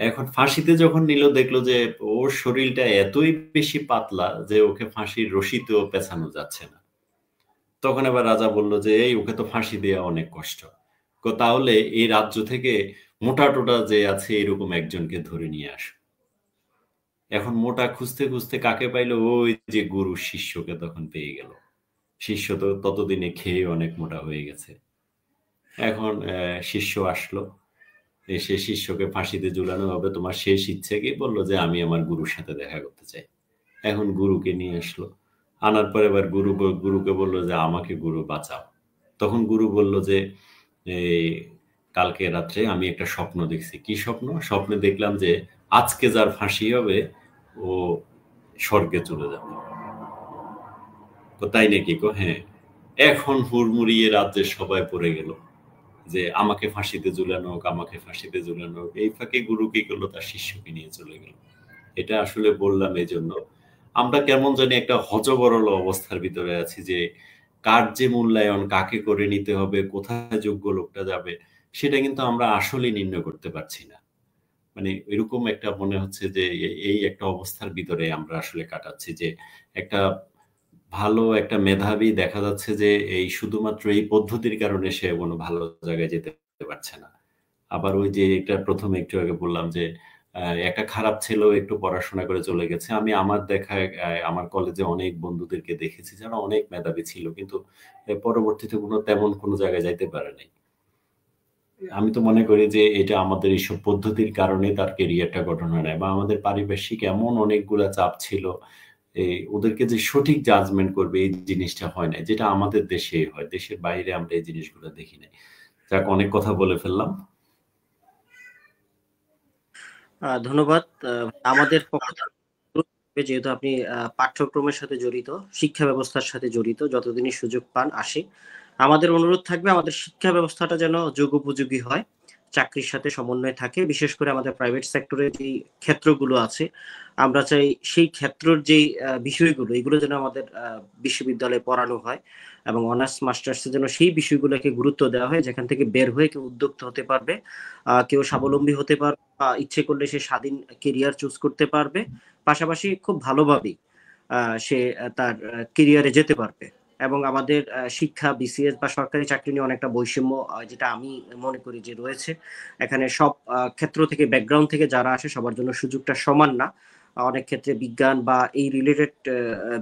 এখন ফাঁসিতে যখন নিল দেখলো যে ওর শরীরটা এতই বেশি পাতলা যে ওকে ফাঁসির রশিতেও পেছানো যাচ্ছে না। তখন আবার রাজা বলল যে এই ওকে তো ফাঁসি দেওয়া অনেক কষ্ট। তাহলে এই রাজ্য থেকে মোটা টোটা যে আছে এরকম একজনকে ধরে নিয়ে আসো। এখন মোটা খুঁজতে খুঁজতে কাকে পাইলো? ওই যে গুরু শিষ্যকে তখন পেয়ে গেল। শিষ্য তো ততদিনে খেয়ে অনেক মোটা হয়ে গেছে। এখন শিষ্য আসলো, এসে শিষ্যকে ফাঁসিতে ঝুলানো হবে, তোমার শেষ ইচ্ছে কি? বললো যে আমি আমার গুরুর সাথে দেখা করতে চাই। এখন গুরুকে নিয়ে আসলো। আনার পরে এবার গুরুকে বললো যে আমাকে গুরু বাঁচাও। তখন গুরু বলল যে এই কালকে রাত্রে আমি একটা স্বপ্ন দেখছি। কি স্বপ্ন? স্বপ্নে দেখলাম যে আজকে যার ফাঁসি হবে ও স্বর্গে চলে যাবে। তাই নাকি? হ্যাঁ। এখন হুড়মুড়িয়ে রাজ্যের সবাই পড়ে গেল যে আমাকে ফাঁসিতে ঝুলানো হোক, আমাকে ফাঁসিতে ঝুলানো হোক। এই ফাঁকে গুরু কি করলো? তার শিষ্যকে নিয়ে চলে গেল। এটা আসলে বললাম এই জন্য, আমরা কেমন জানি একটা হযবরল অবস্থার ভিতরে আছি যে কার যে মূল্যায়ন কাকে করে নিতে হবে, কোথায় যোগ্য লোকটা যাবে, সেটা কিন্তু আমরা আসলেই নির্ণয় করতে পারছি না। মানে এরকম একটা মনে হচ্ছে যে এই একটা অবস্থার ভিতরে আমরা আসলে কাটাচ্ছি, যে একটা ভালো একটা মেধাবী দেখা যাচ্ছে যে এই শুধুমাত্র এই পদ্ধতির কারণে সে কোনো ভালো জায়গায় যেতে পারছে না। আবার ওই যে এটা ১ম একটু আগে বললাম যে একটা খারাপ ছেলেও একটু পড়াশোনা করে চলে গেছে। আমি আমার দেখায় আমার কলেজে অনেক বন্ধুদেরকে দেখেছি যারা অনেক মেধাবী ছিল। কিন্তু পরবর্তীতে তেমন কোনো জায়গায় যাইতে পারে নাই। আমি তো মনে করি যে এটা আমাদের এইসব পদ্ধতির কারণে তার ক্যারিয়ারটা গঠন হয় নাই, বা আমাদের পারিপার্শ্বিক এমন অনেকগুলা চাপ ছিল, ওদেরকে যে সঠিক জাজমেন্ট করবে এই জিনিসটা হয় নাই, যেটা আমাদের দেশেই হয়। দেশের বাইরে আমরা এই জিনিসগুলো দেখি নাই। যাক, অনেক কথা বলে ফেললাম। ধন্যবাদ। আমাদের পক্ষ থেকে, যেহেতু আপনি পাঠ্যক্রমের সাথে জড়িত, শিক্ষা ব্যবস্থার সাথে জড়িত, যতদিনই সুযোগ পান আসে, আমাদের অনুরোধ থাকবে আমাদের শিক্ষা ব্যবস্থাটা যেন যুগোপযোগী হয়। চাকরির সাথে সমন্বয় থাকে, বিশেষ করে আমাদের প্রাইভেট সেক্টরে যে ক্ষেত্রগুলো আছে আমরা চাই সেই ক্ষেত্রের যেই বিষয়গুলো এগুলো যেন আমাদের বিশ্ববিদ্যালয়ে পড়ানো হয় এবং অনার্স মাস্টার্সের জন্য সেই বিষয়গুলোকে গুরুত্ব দেওয়া হয়, যেখান থেকে বের হয়ে কেউ উদ্যোক্তা হতে পারবে, কেউ স্বাবলম্বী হতে পারবে, ইচ্ছে করলে সে স্বাধীন কেরিয়ার চুজ করতে পারবে, পাশাপাশি খুব ভালোভাবেই সে তার কেরিয়ারে যেতে পারবে। এবং আমাদের শিক্ষা বিসিএস বা সরকারি চাকরি নিয়ে অনেকটা বৈষম্য, যেটা আমি মনে করি যে রয়েছে এখানে। সব ক্ষেত্র থেকে, ব্যাকগ্রাউন্ড থেকে যারা আসে সবার জন্য সুযোগটা সমান না। অনেক ক্ষেত্রে বিজ্ঞান বা এই রিলেটেড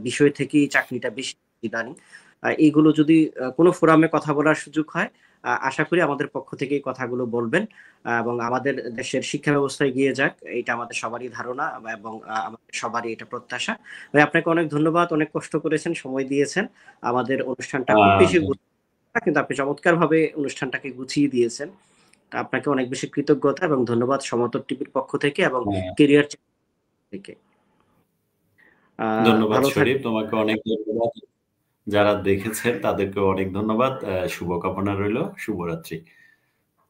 বিষয় থেকেই চাকরিটা বেশি ইদানিং। এইগুলো যদি কোনো ফোরামে কথা বলার সুযোগ হয়, আশা করি আমাদের পক্ষ থেকে এই কথাগুলো বলবেন এবং আমাদের দেশের শিক্ষা ব্যবস্থা এগিয়ে যাক, এটা আমাদের সবারই ধারণা এবং আমাদের সবারই এটা প্রত্যাশা। ভাই আপনাকে অনেক ধন্যবাদ, অনেক কষ্ট করেছেন, সময় দিয়েছেন। আমাদের অনুষ্ঠানটা খুব বেশি না, কিন্তু আপনি চমৎকার ভাবে অনুষ্ঠানটাকে গুছিয়ে দিয়েছেন। আপনাকে অনেক বেশি কৃতজ্ঞতা এবং ধন্যবাদ সমান্তর টিভির পক্ষ থেকে এবং কেরিয়ার থেকে। ধন্যবাদ ভালো শরীফ, তোমাকে অনেক ধন্যবাদ। যারা দেখেছেন তাদেরকে অনেক ধন্যবাদ। শুভকামনা রইল। শুভরাত্রি।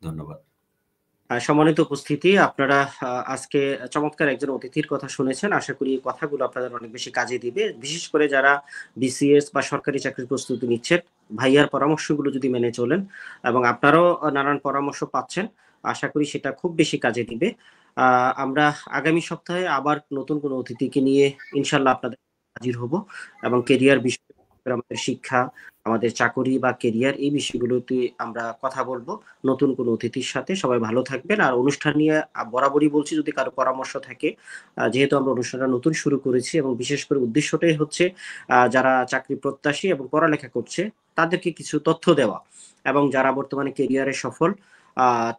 ধন্যবাদ। সম্মানিত উপস্থিতি, আপনারা আজকে চমৎকার একজন অতিথির কথা শুনেছেন। আশা করি এই কথাগুলো আপনাদের অনেক বেশি কাজে দিবে, বিশেষ করে যারা বিসিএস বা সরকারি চাকরির প্রস্তুতি নিচ্ছেন। ভাইয়ার পরামর্শগুলো যদি মেনে চলেন এবং আপনারাও নানান পরামর্শ পাচ্ছেন, আশা করি সেটা খুব বেশি কাজে দিবে। আমরা আগামী সপ্তাহে আবার নতুন কোনো অতিথিকে নিয়ে ইনশাল্লাহ আপনাদের হাজির হব এবং কেরিয়ার বিষয়ে, আমাদের শিক্ষা, আমাদের চাকরি বা কেরিয়ার, এই বিষয়গুলোতে আমরা কথা বলবো নতুন কোনো অতিথির সাথে। সবাই ভালো থাকবেন। আর অনুষ্ঠান নিয়ে বরাবরই বলছি, যদি কারো পরামর্শ থাকে, যেহেতু আমরা অনুষ্ঠানটা নতুন শুরু করেছি এবং বিশেষ করে উদ্দেশ্যটাই হচ্ছে যারা চাকরি প্রত্যাশী এবং পড়ালেখা করছে তাদেরকে কিছু তথ্য দেওয়া, এবং যারা বর্তমানে কেরিয়ারে সফল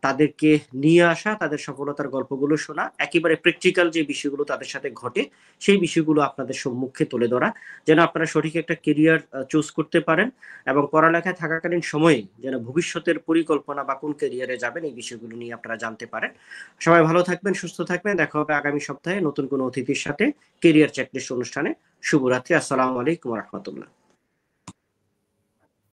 তাদেরকে নিয়ে আসা, তাদের সফলতার গল্পগুলো শোনা, একেবারে প্র্যাকটিক্যাল যে বিষয়গুলো তাদের সাথে ঘটে সেই বিষয়গুলো আপনাদের সম্মুখে তুলে ধরা, যেন আপনারা সঠিক একটা কেরিয়ার চুজ করতে পারেন এবং পড়ালেখায় থাকাকালীন সময়ে যেন ভবিষ্যতের পরিকল্পনা বা কোন কেরিয়ারে যাবেন এই বিষয়গুলো নিয়ে আপনারা জানতে পারেন। সবাই ভালো থাকবেন, সুস্থ থাকবেন। দেখা হবে আগামী সপ্তাহে নতুন কোনো অতিথির সাথে কেরিয়ার চেকলিস্ট অনুষ্ঠানে। শুভরাত্রি। আসসালামু আলাইকুম রহমতুল্লাহ।